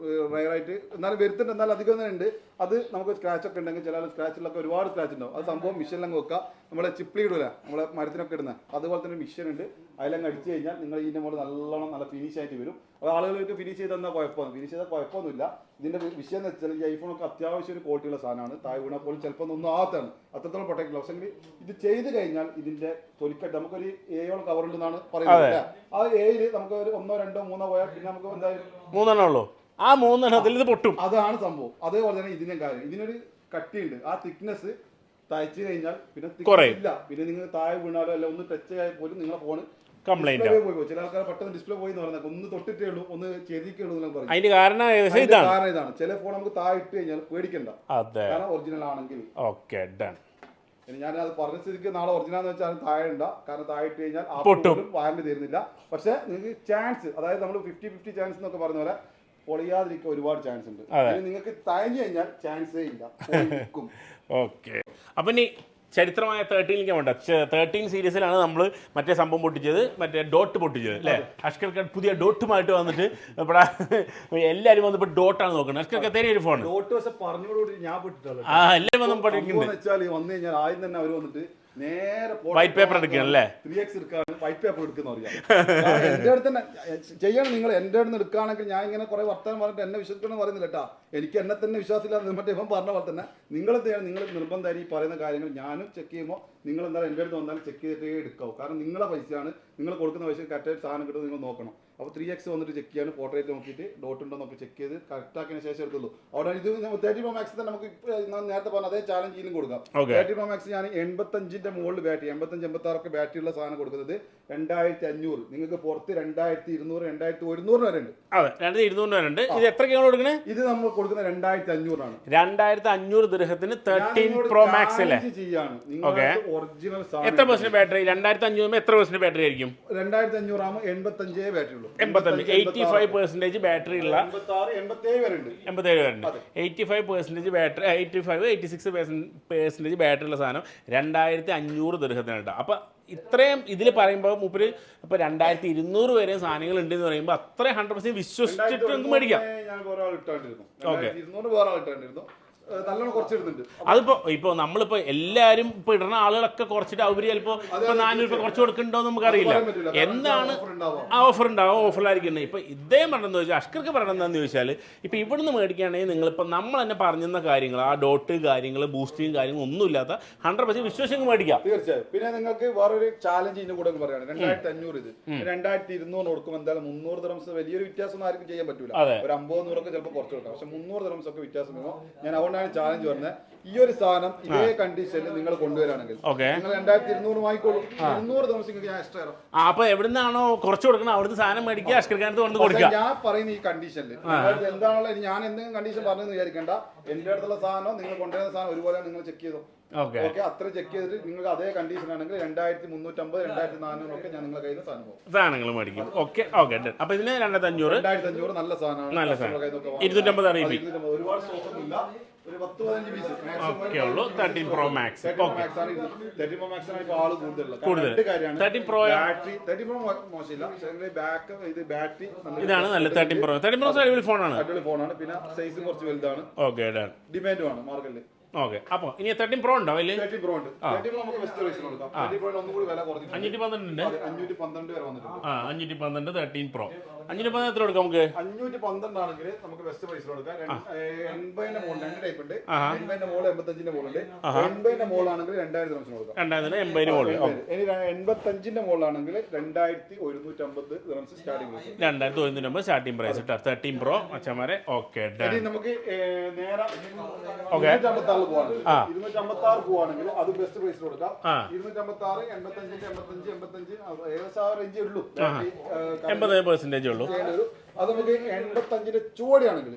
റയറായിട്ട്. എന്നാലും വരുത്തുണ്ട്, എന്നാലും അധികം ഉണ്ട്. അത് നമുക്ക് സ്ക്രാച്ച് ഒക്കെ ഉണ്ടെങ്കിൽ ചില സ്ക്രാച്ചിലൊക്കെ ഒരുപാട് സ്ക്രാച്ച് ഉണ്ടാവും. അത് സംഭവം മിഷനിലങ്ങ് വെക്കുക. നമ്മളെ ചിപ്പിളി ഇടൂല, നമ്മളെ മരത്തിനൊക്കെ ഇടുന്ന അതുപോലെ തന്നെ മിഷൻ ഉണ്ട്. അതിലങ്ങ് അടിച്ചു കഴിഞ്ഞാൽ നിങ്ങൾ ഇതിന്റെ മുകളിൽ നല്ലോണം നല്ല ഫിനിഷ് ആയിട്ട് വരും. അത് ആളുകൾക്ക് ഫിനിഷ് ചെയ്ത് തന്നാൽ കുഴപ്പമൊന്നും, ഫിനിഷ് ചെയ്താൽ കുഴപ്പമൊന്നുമില്ല. ഇതിന്റെ വിഷയം എന്ന് വെച്ചാൽ ഈ ഐഫോണൊക്കെ അത്യാവശ്യം ഒരു ക്വാളിറ്റിയുള്ള സാധനമാണ്. താഴെ വീണാൽ പോലും ചിലപ്പോൾ ഒന്നും ആകത്താണ്, അത്രത്തോളം പ്രൊട്ടക്ട്. പക്ഷേ ഇത് ചെയ്ത് കഴിഞ്ഞാൽ ഇതിന്റെ തൊലിക്കെട്ട് നമുക്കൊരു 7 കവർ ഉണ്ടെന്നാണ് പറയുന്നത്. ആ 7 നമുക്ക് ഒരു 1, 2, 3 പോയാൽ പിന്നെ നമുക്ക് എന്തായാലും
3 ഉള്ളൂ. ആ 3 ഇത് പൊട്ടും.
അതാണ് സംഭവം. അതേപോലെ തന്നെ ഇതിന്റെ കാര്യം, ഇതിനൊരു കട്ടിയുണ്ട്. ആ തിക്നെസ് തയ്ച്ചു കഴിഞ്ഞാൽ പിന്നെ ഇല്ല. പിന്നെ നിങ്ങൾ താഴെ വീണാലോ അല്ല ഒന്ന് ടച്ച് ആയാൽ പോലും നിങ്ങളുടെ ഫോൺ കംപ്ലൈന്റ് പോയി. ചില ആൾക്കാർ പെട്ടെന്ന് ഡിസ്പ്ലേ പോയി എന്ന് പറഞ്ഞാൽ ഒന്ന് തൊട്ടിട്ടേ ഉള്ളൂ, ഒന്ന് ചെരിക്കേ ഉള്ളൂ എന്ന് പറയും.
അതിന്റെ കാരണം
ഇതാണ്. ചില ഫോൺ നമുക്ക് താഴെ ഇട്ട് കഴിഞ്ഞാൽ പേടിക്കണ്ട, കാരണം ഒറിജിനൽ ആണെങ്കിൽ. ഞാനത് പറഞ്ഞ സ്ഥിതിക്ക് നാളെ ഒറിജിനൽ എന്ന് വെച്ചാൽ താഴെ ഉണ്ടാ, കാരണം താഴെ ഇട്ട് കഴിഞ്ഞാൽ വാറന്റി തരുന്നില്ല. പക്ഷെ നിങ്ങൾക്ക് ചാൻസ്, അതായത് നമ്മൾ 50-50 ചാൻസ് എന്നൊക്കെ പറഞ്ഞ പോലെ പൊളിയാതിരിക്കാൻ ഒരുപാട് ചാൻസ് ഉണ്ട്. നിങ്ങൾക്ക് തഴഞ്ഞു കഴിഞ്ഞാൽ ചാൻസേ ഇല്ല.
ഓക്കെ, അപ്പൊ ഇനി ചരിത്രമായ 13ലേക്ക് വേണ്ട. 13 സീരീസിലാണ് നമ്മൾ മറ്റേ സംഭവം പൊട്ടിച്ചത്, മറ്റേ ഡോട്ട് പൊട്ടിച്ചത് അല്ലേ? അഷ്കർ ഖാൻ പുതിയ ഡോട്ടുമായിട്ട് വന്നിട്ട് ഇവിടെ എല്ലാവരും വന്നിപ്പോൾ ഡോട്ടാണ് നോക്കുന്നത്. അഷ്കർ ഖാൻ തേരി ഒരു ഫോൺ എല്ലാവരും വന്നു പഠിക്കുന്നുണ്ട്.
വന്നു കഴിഞ്ഞാൽ ആദ്യം തന്നെ അവർ വന്നിട്ട് നേരെ
വൈറ്റ് പേപ്പർ എടുക്കുകയാണല്ലേ?
3x എടുക്കാണ്, വൈറ്റ് പേപ്പർ എടുക്കുന്ന അറിയാം. എന്റെ അടുത്ത് തന്നെ ചെയ്യണം. നിങ്ങൾ എന്റെ അടുത്ത് എടുക്കുകയാണെങ്കിൽ ഞാൻ ഇങ്ങനെ കുറെ വർത്തമാനം പറഞ്ഞിട്ട് എന്നെ വിശ്വസിക്കണം പറയുന്നില്ല കേട്ടാ. എനിക്ക് എന്നെ തന്നെ വിശ്വാസമില്ല. മറ്റേ ഇപ്പം പറഞ്ഞ പോലെ തന്നെ നിങ്ങൾ നിർബന്ധമായി ഈ പറയുന്ന കാര്യങ്ങൾ ഞാനും ചെക്ക് ചെയ്യുമ്പോൾ നിങ്ങൾ എന്തായാലും എൻ്റെ അടുത്ത് വന്നാലും ചെക്ക് ചെയ്തിട്ടേ എടുക്കാവൂ. കാരണം നിങ്ങളെ പൈസയാണ്, നിങ്ങൾ കൊടുക്കുന്ന പൈസ കറക്റ്റായിട്ട് സാധനം കിട്ടും നിങ്ങൾ നോക്കണം. അപ്പോൾ 3x വന്നിട്ട് ചെക്ക് ചെയ്യാൻ, പോർട്രേറ്റ് നോക്കിയിട്ട് ഡോട്ട് ഉണ്ടോ നോക്കി ചെക്ക് ചെയ്ത് കറക്റ്റാക്കിയതിന് ശേഷം എടുത്തുള്ളൂ. അവിടെ ഇത് 30 Pro Max തന്നെ നമുക്ക് നേരത്തെ പറഞ്ഞ അതേ ചാലഞ്ചിലും കൊടുക്കാം. 30 Pro Max ഞാൻ 85ന്റെ മുകളിൽ ബാറ്ററി, 85-86 ഒക്കെ ബാറ്ററി ഉള്ള സാധനം കൊടുക്കുന്നത് 2500. നിങ്ങൾക്ക് പുറത്ത് 2200, 2100 വരെ ഉണ്ട്.
അതെ, 2200 വരെ ഉണ്ട്. ഇത് എത്ര കിലോ കൊടുക്കണേ?
ഇത് നമ്മൾ കൊടുക്കുന്ന 2500 ആണ്.
2500 ദിർഹത്തിന് 13 Pro Max അല്ലേ? ഓക്കെ.
ഒറിജിനൽ
എത്ര പെർസെന്റ് ബാറ്ററി? 2500 എത്ര പെർസെന്റ് ബാറ്ററി ആയിരിക്കും?
2500 ആകുമ്പോൾ 85 ബാറ്ററി ഉള്ളൂ.
85% ബാറ്ററി ഉള്ള
87 വരെ ഉണ്ട്.
87 വരെ ഉണ്ട്. 85% ബാറ്ററി, 86% ബാറ്ററി ഉള്ള സാധനം 2500 ദിർഹത്തിനാണ്. അപ്പൊ ഇത്രയും ഇതിൽ പറയുമ്പോൾ മൂപ്പര് ഇപ്പൊ 2200 വരെ സാധനങ്ങൾ ഉണ്ട് എന്ന് പറയുമ്പോൾ അത്ര 100% വിശ്വസിച്ചിട്ട് നമുക്ക് മേടിക്കാം.
ഓക്കെ, 200 വേറെ ആൾ ഇട്ടാണ്ടിരുന്നു. നല്ലോണം കുറച്ചിടുന്നുണ്ട്.
ഇപ്പൊ നമ്മളിപ്പോ എല്ലാരും ഇപ്പൊ ഇടുന്ന ആളുകളൊക്കെ കുറച്ചിട്ട് അവര് ചിലപ്പോ ഇപ്പൊ 400 രൂപ കുറച്ച് കൊടുക്കണ്ടോ എന്ന് നമുക്കറിയില്ല. എന്താണ് ആ ഓഫർ ഉണ്ടാവും, ഓഫറിലായിരിക്കുന്നത്. ഇപ്പൊ ഇദ്ദേഹം പറഞ്ഞെന്ന് ചോദിച്ചാൽ, അഷ്കർക്ക് പറയണെന്താന്ന് ചോദിച്ചാൽ, ഇപ്പൊ ഇവിടുന്ന് മേടിക്കുകയാണെങ്കിൽ നിങ്ങളിപ്പോ നമ്മൾ തന്നെ പറഞ്ഞിരുന്ന കാര്യങ്ങൾ, ആ ഡോട്ട് കാര്യങ്ങൾ, ബൂസ്റ്റിങ് കാര്യങ്ങൾ ഒന്നും ഇല്ലാത്ത 100% വിശ്വസിച്ച് മേടിക്കാം.
തീർച്ചയായും. പിന്നെ നിങ്ങൾക്ക് വേറൊരു ചാലഞ്ച് ഇതിന്റെ കൂടെ പറയുകയാണ്, 2500 ഇത് 2200 കൊടുക്കും. എന്തായാലും 300 ദിർഹംസ് വലിയൊരു വ്യത്യാസം ആർക്കും ചെയ്യാൻ പറ്റൂല. ഒരു 50-100 ഒക്കെ ചിലപ്പോൾ കുറച്ച് കൊടുക്കാം. പക്ഷെ 300 ദിർഹംസ് ഒക്കെ വ്യത്യാസം വരുമ്പോൾ ഞാൻ അതുകൊണ്ട് ചാലഞ്ച് പറഞ്ഞത്, ഈ ഒരു സാധനം ഇതേ കണ്ടീഷനിൽ നിങ്ങൾ കൊണ്ടുവരാണെങ്കിൽ നിങ്ങൾ 2200 വാങ്ങിക്കോളൂ. 200 ദിവസം നിങ്ങൾക്ക് ഞാൻ എക്സ്ട്രാ തരാം.
അപ്പൊ എവിടുന്നാണോ കുറച്ച് കൊടുക്കണം അവിടുന്ന് സാധനം മേടിക്കുക, അഷ്കർക്കാനത്ത് കൊണ്ട് കൊടുക്കുക.
ഞാൻ പറയുന്ന ഈ കണ്ടീഷനിൽ എന്താണല്ലോ, ഞാൻ എന്തെങ്കിലും കണ്ടീഷൻ പറഞ്ഞെന്ന് വിചാരിക്കേണ്ട. എന്റെ അടുത്തുള്ള സാധനം നിങ്ങൾ കൊണ്ടുവരുന്ന സാധനം ഒരുപോലെ നിങ്ങൾ ചെക്ക് ചെയ്തോ. ഓക്കെ, അത്ര ചെക്ക് ചെയ്തിട്ട് നിങ്ങൾക്ക് അതേ കണ്ടീഷൻ ആണെങ്കിൽ 2350, 2400 ഒക്കെ ഞാൻ നിങ്ങളുടെ കയ്യിൽ
സാധനങ്ങൾ മേടിക്കും. Okay okay. അപ്പൊ ഇതിന്
2500 നല്ല സാധനമാണ്.
നല്ല സാധനം 250 അറിയിപ്പി.
ഒരുപാട് സ്റ്റോക്ക് ഇല്ല. ഒരു 10-15 പീസ്
ഓക്കെ ഉള്ളൂ. 13 Pro Max.
13 Pro Max ആണ് ഇപ്പോൾ ആള് കൂടുതൽ.
13 Pro
മോശമില്ല. ബാക്ക് ഇത് ബാറ്ററി
ഇതാണ് നല്ല 13 Pro. 13 Pro അടിപൊളി ഫോണാണ്.
അടിപൊളി ഫോണാണ്. പിന്നെ സൈസ് കുറച്ച് വലുതാണ്.
ഓക്കെ,
ഡിമാൻഡുമാണ് മാർക്കറ്റിൽ.
ഓക്കെ. അപ്പൊ ഇനി 13 Pro ഉണ്ടോ?
13 Pro ഉണ്ട്. 13 Pro നമുക്ക് ബെസ്റ്റ് റേറ്റിന് കൊടുക്കാം. 13 Pro ഒന്നും കൂടി വില കുറഞ്ഞിട്ടുണ്ട്.
512 ഉണ്ട്.
512 വരെ വന്നിട്ടുണ്ട്.
512 13 Pro. 512 എത്ര കൊടുക്കാം നമുക്ക്?
512 ആണെങ്കിൽ നമുക്ക് ബെസ്റ്റ് പ്രൈസിൽ കൊടുക്കാം. 80ന്റെ മോൾ 2 ടൈപ്പ് ഉണ്ട്. 80ന്റെ മോൾ 85ന്റെ മോൾ ഉണ്ട്. 80ന്റെ മോൾ ആണെങ്കിൽ 2000 ദിർഹംസിന് കൊടുക്കാം.
2080 മോൾ.
ഇനി 85ന്റെ മോളാണെങ്കിൽ 2150 dirhams starting price.
2150 starting price. 13 Pro അച്ഛന്മാരെ. ഓക്കെ,
ഇനി നമുക്ക് നേരെ 256 പോവാണെങ്കിൽ അത് ബെസ്റ്റ് പ്രൈസിൽ കൊടുക്കാം. 256, 85, 85 ഏകദേശം ആ റേഞ്ചേ ഉള്ളൂ.
80% ഉള്ളൂ.
അത് നമുക്ക് 85ന്റെ ചുവടിയാണെങ്കിൽ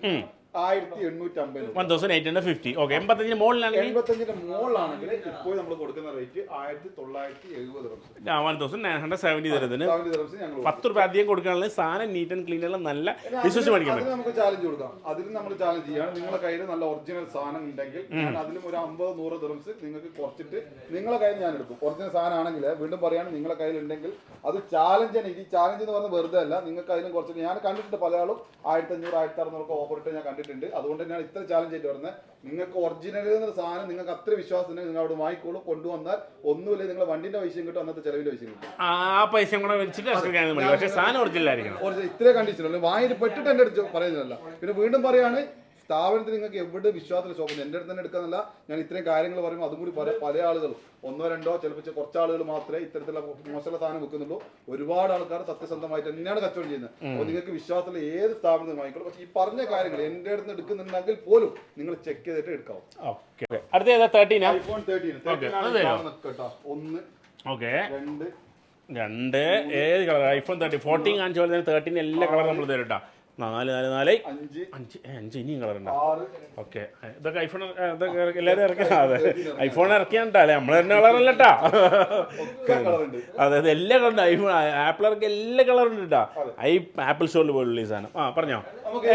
1850.
1850. ഓക്കെ. 85ന്റെ മുകളിലാണെങ്കിൽ
85ന്റെ മുകളിലാണെങ്കിൽ ഇപ്പോൾ നമ്മൾ കൊടുക്കുന്ന റേറ്റ് 1970.
1970 തരുന്നതിന് 10 രൂപ അധികം കൊടുക്കാനുള്ള സാധനം നീറ്റ് ആൻഡ് ക്ലീൻ ഉള്ള നല്ല വിശ്വസിച്ച് മേടിക്കാൻ പറ്റും.
നമുക്ക് ചാലഞ്ച് കൊടുക്കാം. അതിലും നമ്മൾ ചാലഞ്ച് ചെയ്യാണ്. നിങ്ങളുടെ കയ്യിൽ നല്ല ഒറിജിനൽ സാധനം ഉണ്ടെങ്കിൽ ഞാൻ അതിലും ഒരു 50-100 ദിർഹംസ് നിങ്ങൾക്ക് കുറച്ചിട്ട് നിങ്ങളുടെ കയ്യിൽ ഞാൻ എടുക്കും. ഒറിജിനൽ സാധനം ആണെങ്കിൽ വീണ്ടും പറയാണ്, നിങ്ങളുടെ കയ്യിൽ ഉണ്ടെങ്കിൽ അത് ചാലഞ്ച് തന്നെ. ഈ ചാലഞ്ച് എന്ന് പറഞ്ഞാൽ വെറുതെ അല്ല. നിങ്ങൾക്ക് അതിലും കുറച്ചിട്ട് ഞാൻ കണ്ടിട്ടുണ്ട്. പല ആളും 1500, 1600 ഓഫർ ഇട്ട് ഞാൻ കണ്ടിട്ടുണ്ട്. അതുകൊണ്ട് ഞാൻ ഇത്ര ചാലഞ്ച് ആയിട്ട് പറഞ്ഞത്, നിങ്ങൾക്ക് ഒറിജിനൽ എന്നൊരു സാധനം നിങ്ങൾക്ക് അത്ര വിശ്വാസം ഉണ്ടെങ്കിൽ നിങ്ങൾ അവിടെ വാങ്ങിക്കോളൂ. കൊണ്ടുവന്നാൽ ഒന്നുമില്ല, നിങ്ങളുടെ വണ്ടിന്റെ പൈസയും കിട്ടും, അന്നത്തെ ചെലവിന്റെ പൈസയും കിട്ടും.
ആ പൈസ കൂടെ വെച്ചിട്ട് പക്ഷേ സാധനം ഒറിജിനൽ ആയിരിക്കണം.
ഇത്രേ കണ്ടീഷൻ വാങ്ങിയിട്ട് പെട്ടിട്ട് എന്റെ അടുത്ത് പറയുന്നില്ല. പിന്നെ വീണ്ടും പറയാണ്, സ്ഥാപനത്തിൽ നിങ്ങൾക്ക് എവിടെ വിശ്വാസത്തിൽ ഷോപ്പ് എൻ്റെ അടുത്ത് തന്നെ എടുക്കാന്നല്ല. ഞാൻ ഇത്രയും കാര്യങ്ങൾ പറയുമ്പോൾ അതും കൂടി പല ആളുകളും 1-2 ചിലപ്പോൾ കുറച്ച് ആളുകൾ മാത്രമേ ഇത്തരത്തിലുള്ള മോശമുള്ള സാധനം വെക്കുന്നുള്ളൂ. ഒരുപാട് ആൾക്കാർ സത്യസന്ധമായിട്ട് തന്നെയാണ് കച്ചവടം ചെയ്യുന്നത്. അപ്പോൾ നിങ്ങൾക്ക് വിശ്വാസത്തിൽ ഏത് സ്ഥാപനത്തിൽ വാങ്ങിക്കോളൂ. പക്ഷേ ഈ പറഞ്ഞ കാര്യങ്ങൾ എൻ്റെ അടുത്ത് എടുക്കുന്നുണ്ടെങ്കിൽ പോലും നിങ്ങൾ ചെക്ക് ചെയ്തിട്ട് എടുക്കാവും.
അടുത്ത
iPhone 13 കേട്ടോ. 1,
2 ഏത് കളർ? iPhone 13 14 കാണിച്ച പോലെ തന്നെ 13 എല്ലാ കളറും നമ്മൾ തരും കേട്ടോ. 4, 5 ഇനിയും കളറുണ്ട്. ഓക്കെ, ഇതൊക്കെ ഐഫോൺ എല്ലാവരും ഇറക്കിയ. അതെ, ഐഫോൺ ഇറക്കിയാണ്ടല്ലേ, നമ്മൾ തന്നെ കളറല്ല കേട്ടാ. അതെ, എല്ലാ കളറുണ്ട്. ഐഫോൺ ആപ്പിൾ ഇറക്കിയ എല്ലാ കളറുണ്ട് കേട്ടാ. ആപ്പിൾ സ്റ്റോറിൽ പോലുള്ള ഈ സാധനം. പറഞ്ഞോ,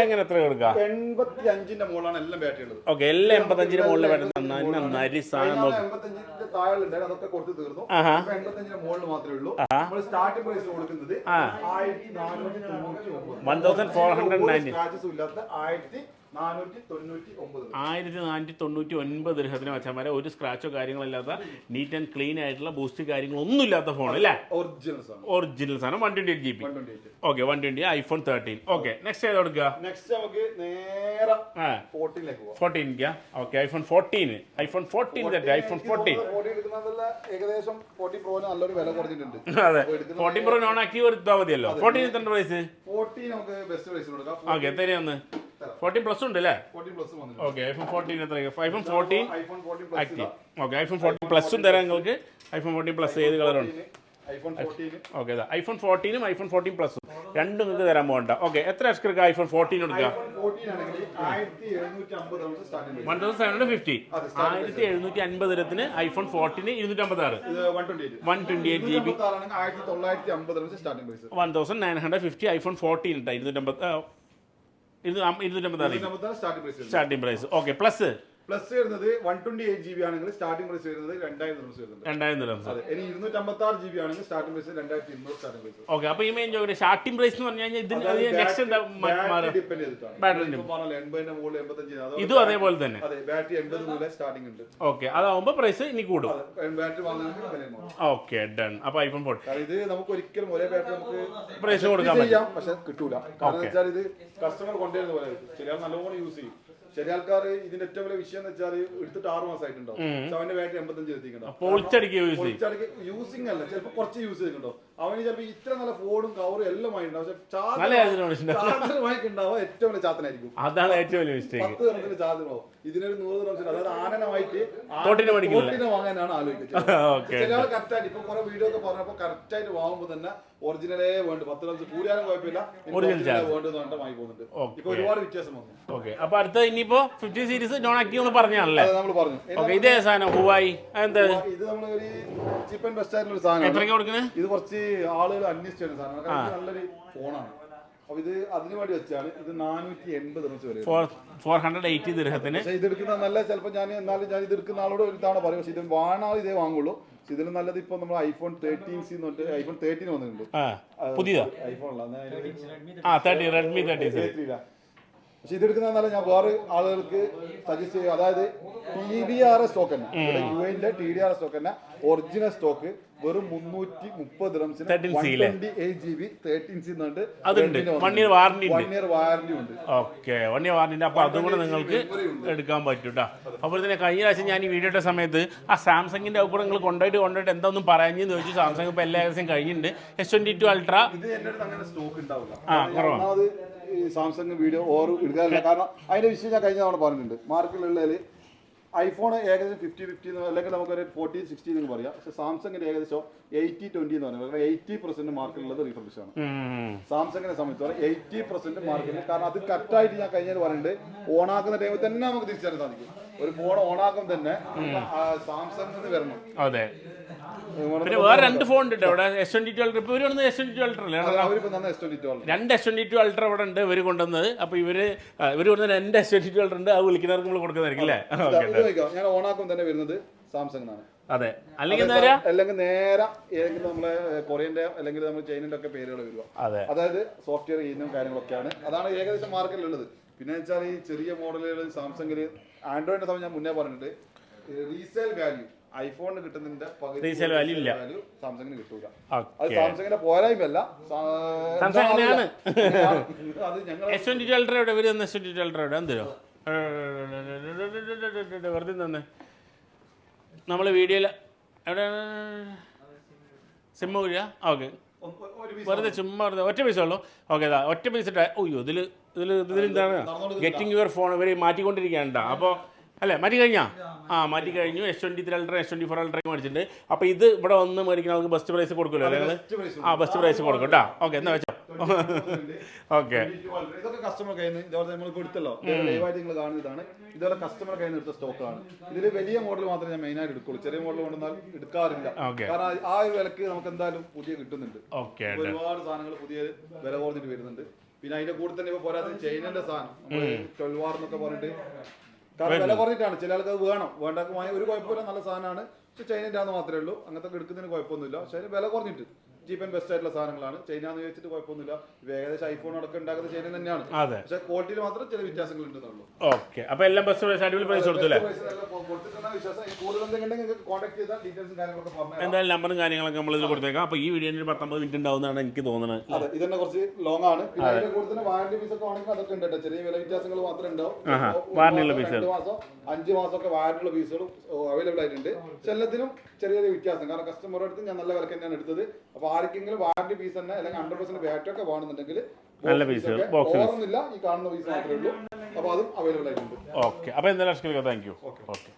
എങ്ങനെ എത്ര കൊടുക്കാം?
85ന്റെ മുകളിലാണ് എല്ലാം ബാറ്ററി ഉള്ളത്.
ഓക്കെ, എല്ലാം 85ന്റെ മുകളിലെ ബാറ്ററി. നന്നായി സാധനം നോക്കി.
85ന്റെ താഴെ അതൊക്കെ കൊടുത്ത് തീർന്നു. 85ന്റെ മുകളിൽ മാത്രമേ ഉള്ളൂ. നമ്മൾ സ്റ്റാർട്ടിംഗ് പ്രൈസ് കൊടുക്കുന്നത് 1490. 1499 ദിർഹത്തിന് വച്ചാൽ ഒരു സ്ക്രാച്ചോ കാര്യങ്ങളില്ലാത്ത നീറ്റ് ആൻഡ് ക്ലീൻ ആയിട്ടുള്ള ബൂസ്റ്റ് കാര്യങ്ങളൊന്നും ഇല്ലാത്ത ഫോൺ അല്ലേ? ഒറിജിനൽ സാധനം. 128 GB. Okay, 120 iPhone 13. Okay, next ഏത് കൊടുക്കുക? നെക്സ്റ്റ് നമുക്ക് നേരെ 14ലേക്ക് പോകാം.
14. Okay, iPhone 14. iPhone 14 തന്നെ. iPhone 14
ഏകദേശം 14 Pro നല്ലൊരു വില കുറഞ്ഞിട്ടുണ്ട്.
അതെ, 14 Pro നോൺ ആക്റ്റീവ് എടുത്താൽ മതിയല്ലോ. 14 എത്ര പ്രൈസ്?
14 നമുക്ക് ബെസ്റ്റ് പ്രൈസ് കൊടുക്കാം.
ഓക്കെ, എത്രയാണ്? 14 പ്ലസ് ഉണ്ട് അല്ലേ?
14 പ്ലസ് വന്നു.
ഓക്കെ, iPhone 14 എത്ര? iPhone 14
iPhone 14
active. Okay, iPhone 14 പ്ലസും തരാം നിങ്ങൾക്ക്. iPhone 14 പ്ലസ് ഏത് കളറുണ്ട്?
ഐഫോൺ 14
ഓക്കെ ഐഫോൺ 14ഉം ഐഫോൺ 14 പ്ലസും രണ്ടും നിങ്ങൾക്ക് തരാൻ പോകണ്ട. ഓക്കെ, എത്ര എക്സ്ക്ക് ഐഫോൺ 14 എടുക്കുക? 1750 1750 രത്തിന് ഐഫോൺ 14 256 128 GB 1950 ഐഫോൺ 14 ഇട്ടാ 256 സ്റ്റാർട്ടിംഗ് പ്രൈസ്. ഓക്കെ, പ്ലസ്
വരുന്നത് 128 GB ആണെങ്കിൽ സ്റ്റാർട്ടിംഗ് പ്രൈസ് വരുന്നത് 2000
dirhams.
ഇനി 256 GB ആണെങ്കിൽ starting price 2200 starting price.
Okay, അപ്പൊ ഈ മെയിൻ സ്റ്റാർട്ടിംഗ് പ്രൈസ് എന്ന് പറഞ്ഞു കഴിഞ്ഞാൽ ഇതിന് നെക്സ്റ്റ്
ഡിപെൻഡ് ചെയ്തിട്ടാണ്.
ഇതും അതേപോലെ തന്നെ.
അതെ, ബാറ്ററി 80 മുതൽ സ്റ്റാർട്ടിംഗ് ഉണ്ട്.
ഓക്കെ, അതാവുമ്പോ പ്രൈസ് ഇനി കൂടും.
ബാറ്ററി വാങ്ങുന്നതിന്
ഓക്കെ, ഡൺ. അപ്പൊ ഐഫോൺ 14
ഇത് നമുക്ക് ഒരിക്കലും ഒരേ ബാറ്ററി നമുക്ക്
പ്രൈസ് കൊടുക്കാൻ
പറ്റും, പക്ഷെ കിട്ടൂല. കാരണം വെച്ചാൽ ഇത് കസ്റ്റമർ കൊണ്ടുവരുന്ന പോലെ ചില നല്ലപോലെ യൂസ് ചെയ്യും. ചില ആൾക്കാർ ഇതിന്റെ ഏറ്റവും വലിയ വിഷയം എന്ന് വെച്ചാൽ എടുത്തിട്ട് 6 മാസമായിട്ടുണ്ടാവും. അവന്റെ ബാറ്ററി 85 എത്തിയിട്ടുണ്ടാവും. യൂസിങ് അല്ല, ചിലപ്പോൾ കുറച്ച് യൂസ് ചെയ്തിട്ടുണ്ടോ അവന് ചിലപ്പോൾ ഇത്ര നല്ല ഫോണും കവറും എല്ലാം വാങ്ങിയിട്ടുണ്ടാവും. പക്ഷെ ചാർജർ വാങ്ങിക്കുണ്ടാവുക ഏറ്റവും വലിയ ചാത്തനായിരിക്കും.
അതാണ് ഏറ്റവും വലിയ മിസ്റ്റേക്ക്.
10 ദിനത്തിന് ചാർജറാവും. ഇതിനൊരു 100 ദിനം, അതായത് ആനനമായിട്ട് വാങ്ങാനാണ് ആലോചിക്കുന്നത്. ചില ആൾ കറക്റ്റായിട്ട് ഇപ്പൊ കുറെ വീഡിയോ ഒക്കെ പറഞ്ഞപ്പോ കറക്റ്റായിട്ട് വാങ്ങുമ്പോൾ തന്നെ ഒറിജിനലേ വേണ്ട 10 ദിനം കൂടിയാലും കുഴപ്പമില്ല, വേണ്ടത് വാങ്ങി പോകുന്നുണ്ട്. ഇപ്പൊ ഒരുപാട് വ്യത്യാസം വന്നു.
ഓക്കെ, അപ്പൊ അടുത്ത ഇനിയിപ്പോ 50 സീരീസ് നോൺ ആക്റ്റീവ് എന്ന് പറഞ്ഞാണല്ലേ
നമ്മൾ പറഞ്ഞു.
ഇതേ സാധനം ഹുവായി എന്താ
ഇത് നമ്മൾ ഒരു ചീപ്പ് ആൻഡ് ബെസ്റ്റ് ആയിട്ടുള്ള ഒരു സാധനം.
എത്രയ്ക്ക് കൊടുക്കുന്നത്?
ഇത് കുറച്ച് ആളുകൾ അന്വേഷിച്ച സാധനമാണ്. കാരണം നല്ലൊരു ഫോണാണ്. അപ്പൊ ഇത് അതിന് വേണ്ടി വെച്ചാണ്. ഇത് 480 വരെ
480 ദിർഹത്തിന്.
പക്ഷെ ഇത് എടുക്കുന്ന നല്ല ചിലപ്പോൾ ഞാൻ എന്നാലും ഞാൻ ഇത് എടുക്കുന്ന ആളോട് ഒരു തവണ പറയും. പക്ഷെ ഇത് വാണാൾ ഇതേ വാങ്ങുള്ളൂ. ഇതിലും നല്ലത് ഇപ്പൊ നമ്മൾ ഐഫോൺ 13C ഐഫോൺ 13 വന്നിട്ടുണ്ട്.
പുതിയതാ
ഐഫോൺ
റെഡ്മി 30.
പക്ഷെ ഇതെടുക്കുന്ന നല്ല ഞാൻ വേറെ ആളുകൾക്ക് സജസ്റ്റ് ചെയ്യും. അതായത് TDR സ്റ്റോക്ക് തന്നെ, യുഎന്റെ TDR സ്റ്റോക്ക് തന്നെ ഒറിജിനൽ സ്റ്റോക്ക് വെറും 330 ദിർഹംസിന് 128 GB 13C
അതുണ്ട്. 1 ഇയർ വാറന്റി
ഉണ്ട്.
Okay, 1 year warranty. അപ്പൊ അതും കൂടെ നിങ്ങൾക്ക് എടുക്കാൻ പറ്റും കേട്ടോ. അപ്പോൾ തന്നെ കഴിഞ്ഞ പ്രാവശ്യം ഞാൻ ഈ വീഡിയോയുടെ സമയത്ത് ആ സാംസങ്ങിന്റെ ഒപ്പം നിങ്ങൾ കൊണ്ടുപോയിട്ട് എന്താണെന്നും പറയാഞ്ഞെന്ന് ചോദിച്ചു. സാംസങ് ഇപ്പൊ എല്ലാ ഏകദേശം കഴിഞ്ഞിട്ടുണ്ട്. S22 Ultra
ഇത് എന്റെ അടുത്ത് അങ്ങനെ സ്റ്റോക്ക് ഉണ്ടാവില്ല.
കുറവാണ്
സാംസങ് വീഡിയോ ഓർ എടുക്കാറില്ല. കാരണം അതിന്റെ വിഷയം ഞാൻ കഴിഞ്ഞ തവണ പറഞ്ഞിട്ടുണ്ട്. മാർക്കറ്റിലുള്ളതിൽ ഐഫോൺ ഏകദേശം 50-50 അല്ലെങ്കിൽ നമുക്കൊരു 40-60 എന്ന് പറയാം. പക്ഷെ സാംസങ്ങിന്റെ ഏകദേശം 80-20 എന്ന് പറയുന്നത്. കാരണം 80% മാർക്കറ്റിലുള്ളത് റീഫർബിഷ് ആണ്. സാംസങ്ങിനെ സംബന്ധിച്ചോളം 80% മാർക്കറ്റിൽ. കാരണം അത് കറക്റ്റായിട്ട് ഞാൻ കഴിഞ്ഞാൽ പറഞ്ഞിട്ട് ഓണാക്കുന്ന ടൈമിൽ തന്നെ നമുക്ക് തിരിച്ചറിയാൻ സാധിക്കും. ഒരു ഫോൺ ഓണാക്കും തന്നെ സാംസങ് വരണം.
അതെ, പിന്നെ വേറെ 2 ഫോൺ ഉണ്ട് ഇവിടെ. S22 Ultra ഇപ്പൊ ഇവര് S22 Ultra അല്ലേ? രണ്ട് S22 Ultra ഇവിടെ ഉണ്ട് ഇവര് കൊണ്ടുവന്നത്. അപ്പൊ ഇവര് കൊണ്ടുവന്ന 2 S22 Ultra ഉണ്ട്. അത് വിളിക്കുന്നവർക്ക് നമ്മൾ കൊടുക്കുന്നതായിരിക്കും അല്ലേ?
ഞാൻ ഓണാക്കും തന്നെ വരുന്നത് സാംസങ് ആണ്.
അതെ, അല്ലെങ്കിൽ നേരെ
ഏതെങ്കിലും നമ്മളെ കൊറിയന്റെ അല്ലെങ്കിൽ നമ്മൾ ചൈനന്റെ ഒക്കെ പേരുകൾ വരിക. അതായത് സോഫ്റ്റ്വെയർ ചെയ്യുന്ന കാര്യങ്ങളൊക്കെയാണ്. അതാണ് ഏകദേശം മാർക്കറ്റിലുള്ളത്. പിന്നെ വെച്ചാൽ ഈ ചെറിയ മോഡലുകൾ സാംസങ്ങിൽ ആൻഡ്രോയിഡിന്റെ സമയം ഞാൻ മുന്നേ പറഞ്ഞിട്ട് റീസെയിൽ വാല്യൂ ഐഫോണിന് കിട്ടുന്നതിന്റെ പകുതി സാംസങ്ങിന് കിട്ടൂല. അത് സാംസങ്ങിന്റെ പോരായ്മല്ല,
S22 Ultra S22 Ultra എന്തോ വെറുതെ തന്നെ നമ്മള് വീഡിയോയില് എവിടെ സിമ്മ വരിക. ഓക്കെ, വെറുതെ ചുമ്മാ ഒറ്റ പൈസ ഉള്ളൂ. ഓക്കെ, ഒറ്റ പൈസ ഇട്ടാ. ഓയ്യോ, ഇതിലെന്താണ് ഗെറ്റിംഗ് യുവർ ഫോൺ ഇവർ മാറ്റിക്കൊണ്ടിരിക്കുകയാണ്. അപ്പോൾ അല്ലേ, മാറ്റി കഴിഞ്ഞാ? മാറ്റി കഴിഞ്ഞു. S23 Ultra S24 Ultra മേടിച്ചിട്ടുണ്ട്. അപ്പോൾ ഇത് ഇവിടെ വന്ന് മേടിക്കുന്ന ആൾക്ക് ബെസ്റ്റ് പ്രൈസ് കൊടുക്കുമല്ലോ അല്ലേ? ബെസ്റ്റ് പ്രൈസ് കൊടുക്കും കേട്ടോ. ഓക്കെ, എന്നാ വെച്ചോ. ഓക്കെ,
ഇതൊക്കെ കസ്റ്റമർ കയ്യിൽ നിന്ന് ഇതേപോലെ നമ്മൾ കൊടുത്തല്ലോ, ലൈവായിട്ട് നിങ്ങൾ കാണുന്നതാണ്. ഇതുപോലെ കസ്റ്റമർ കയ്യിൽ നിന്ന് എടുത്ത സ്റ്റോക്കാണ്. ഇതിൽ വലിയ മോഡൽ മാത്രമേ ഞാൻ മെയിനായിട്ട് എടുക്കുള്ളൂ. ചെറിയ മോഡൽ കൊണ്ടുവന്നാൽ എടുക്കാറില്ല. കാരണം ആ ഒരു വിലക്ക് നമുക്ക് എന്തായാലും പുതിയ കിട്ടുന്നുണ്ട്. ഒരുപാട് സാധനങ്ങൾ പുതിയ വില കുറഞ്ഞിട്ട് വരുന്നുണ്ട്. പിന്നെ അതിന്റെ കൂടെ തന്നെ ഇപ്പൊ പോരാതെ ചൈനന്റെ സാധനം 12 വാർ എന്നൊക്കെ പറഞ്ഞിട്ട് കാരണം വില കുറഞ്ഞിട്ടാണ്. ചില ആൾക്ക് അത് വേണ്ടാക്ക് ഒരു കുഴപ്പമില്ല, നല്ല സാധനമാണ്. പക്ഷെ ചൈനൻ്റെ ആണെന്ന് മാത്രമേ ഉള്ളൂ. അങ്ങനത്തെ എടുക്കുന്നതിന് കുഴപ്പമൊന്നുമില്ല. പക്ഷേ അതിന് വില കുറഞ്ഞിട്ട് ചീപ്പ് ആൻഡ് ബെസ്റ്റ് ആയിട്ടുള്ള സാധനങ്ങളാണ്. ചൈന എന്ന് ചോദിച്ചിട്ട് കുഴപ്പമൊന്നുമില്ല. ഏകദേശം ഐഫോൺ അടക്കം ഉണ്ടാക്കുന്ന ചൈന തന്നെയാണ്. പക്ഷേ ക്വാളിറ്റിയിൽ മാത്രം ചില വ്യത്യാസങ്ങൾ ഉണ്ടെന്നുള്ളൂ.
ഓക്കെ, അപ്പോൾ എല്ലാം ബെസ്റ്റ് പ്രൈസ് അടിപൊളി പ്രൈസ് കൊടുത്തില്ലേ? എന്തായാലും നമ്പറും കാര്യങ്ങളൊക്കെ നമ്മൾ ഇതിൽ കൊടുത്തേക്കാം. അപ്പോൾ ഈ വീഡിയോയിൽ 19 മിനിറ്റ് ഉണ്ടാവുന്നതാണ് എനിക്ക് തോന്നുന്നത്.
അതെ, ഇതന്നെ കുറച്ച് ലോങ് ആണ്. അതിന്റെ കൂടെ തന്നെ വാറന്റി പീസ് ഒക്കെ ആണെങ്കിൽ അതൊക്കെ ഉണ്ട്. ചെറിയ വില വ്യത്യാസങ്ങൾ മാത്രമേ ഉണ്ടാവും.
2
മാസം 5 മാസമൊക്കെ വാറന്റിയുള്ള പീസുകളും അവൈലബിൾ ആയിട്ടുണ്ട്. എല്ലാത്തിനും ചെറിയൊരു വ്യത്യാസം. കാരണം കസ്റ്റമറുടെ അടുത്ത് ഞാൻ നല്ല വിലക്ക് തന്നെയാണ് എടുത്തത്. അപ്പോൾ ആർക്കെങ്കിലും വാറന്റി പീസ് തന്നെ അല്ലെങ്കിൽ 100% ബാറ്ററി ഒക്കെ വേണമെന്നുണ്ടെങ്കിൽ
നല്ല പീസ്
ഓർമ്മയില്ല, ഈ കാണുന്ന പീസ് മാത്രമേ ഉള്ളൂ. അപ്പോൾ അതും അവൈലബിൾ ആയിട്ടുണ്ട്.
ഓക്കെ, അപ്പോൾ എന്തായാലും താങ്ക് യു. ഓക്കെ.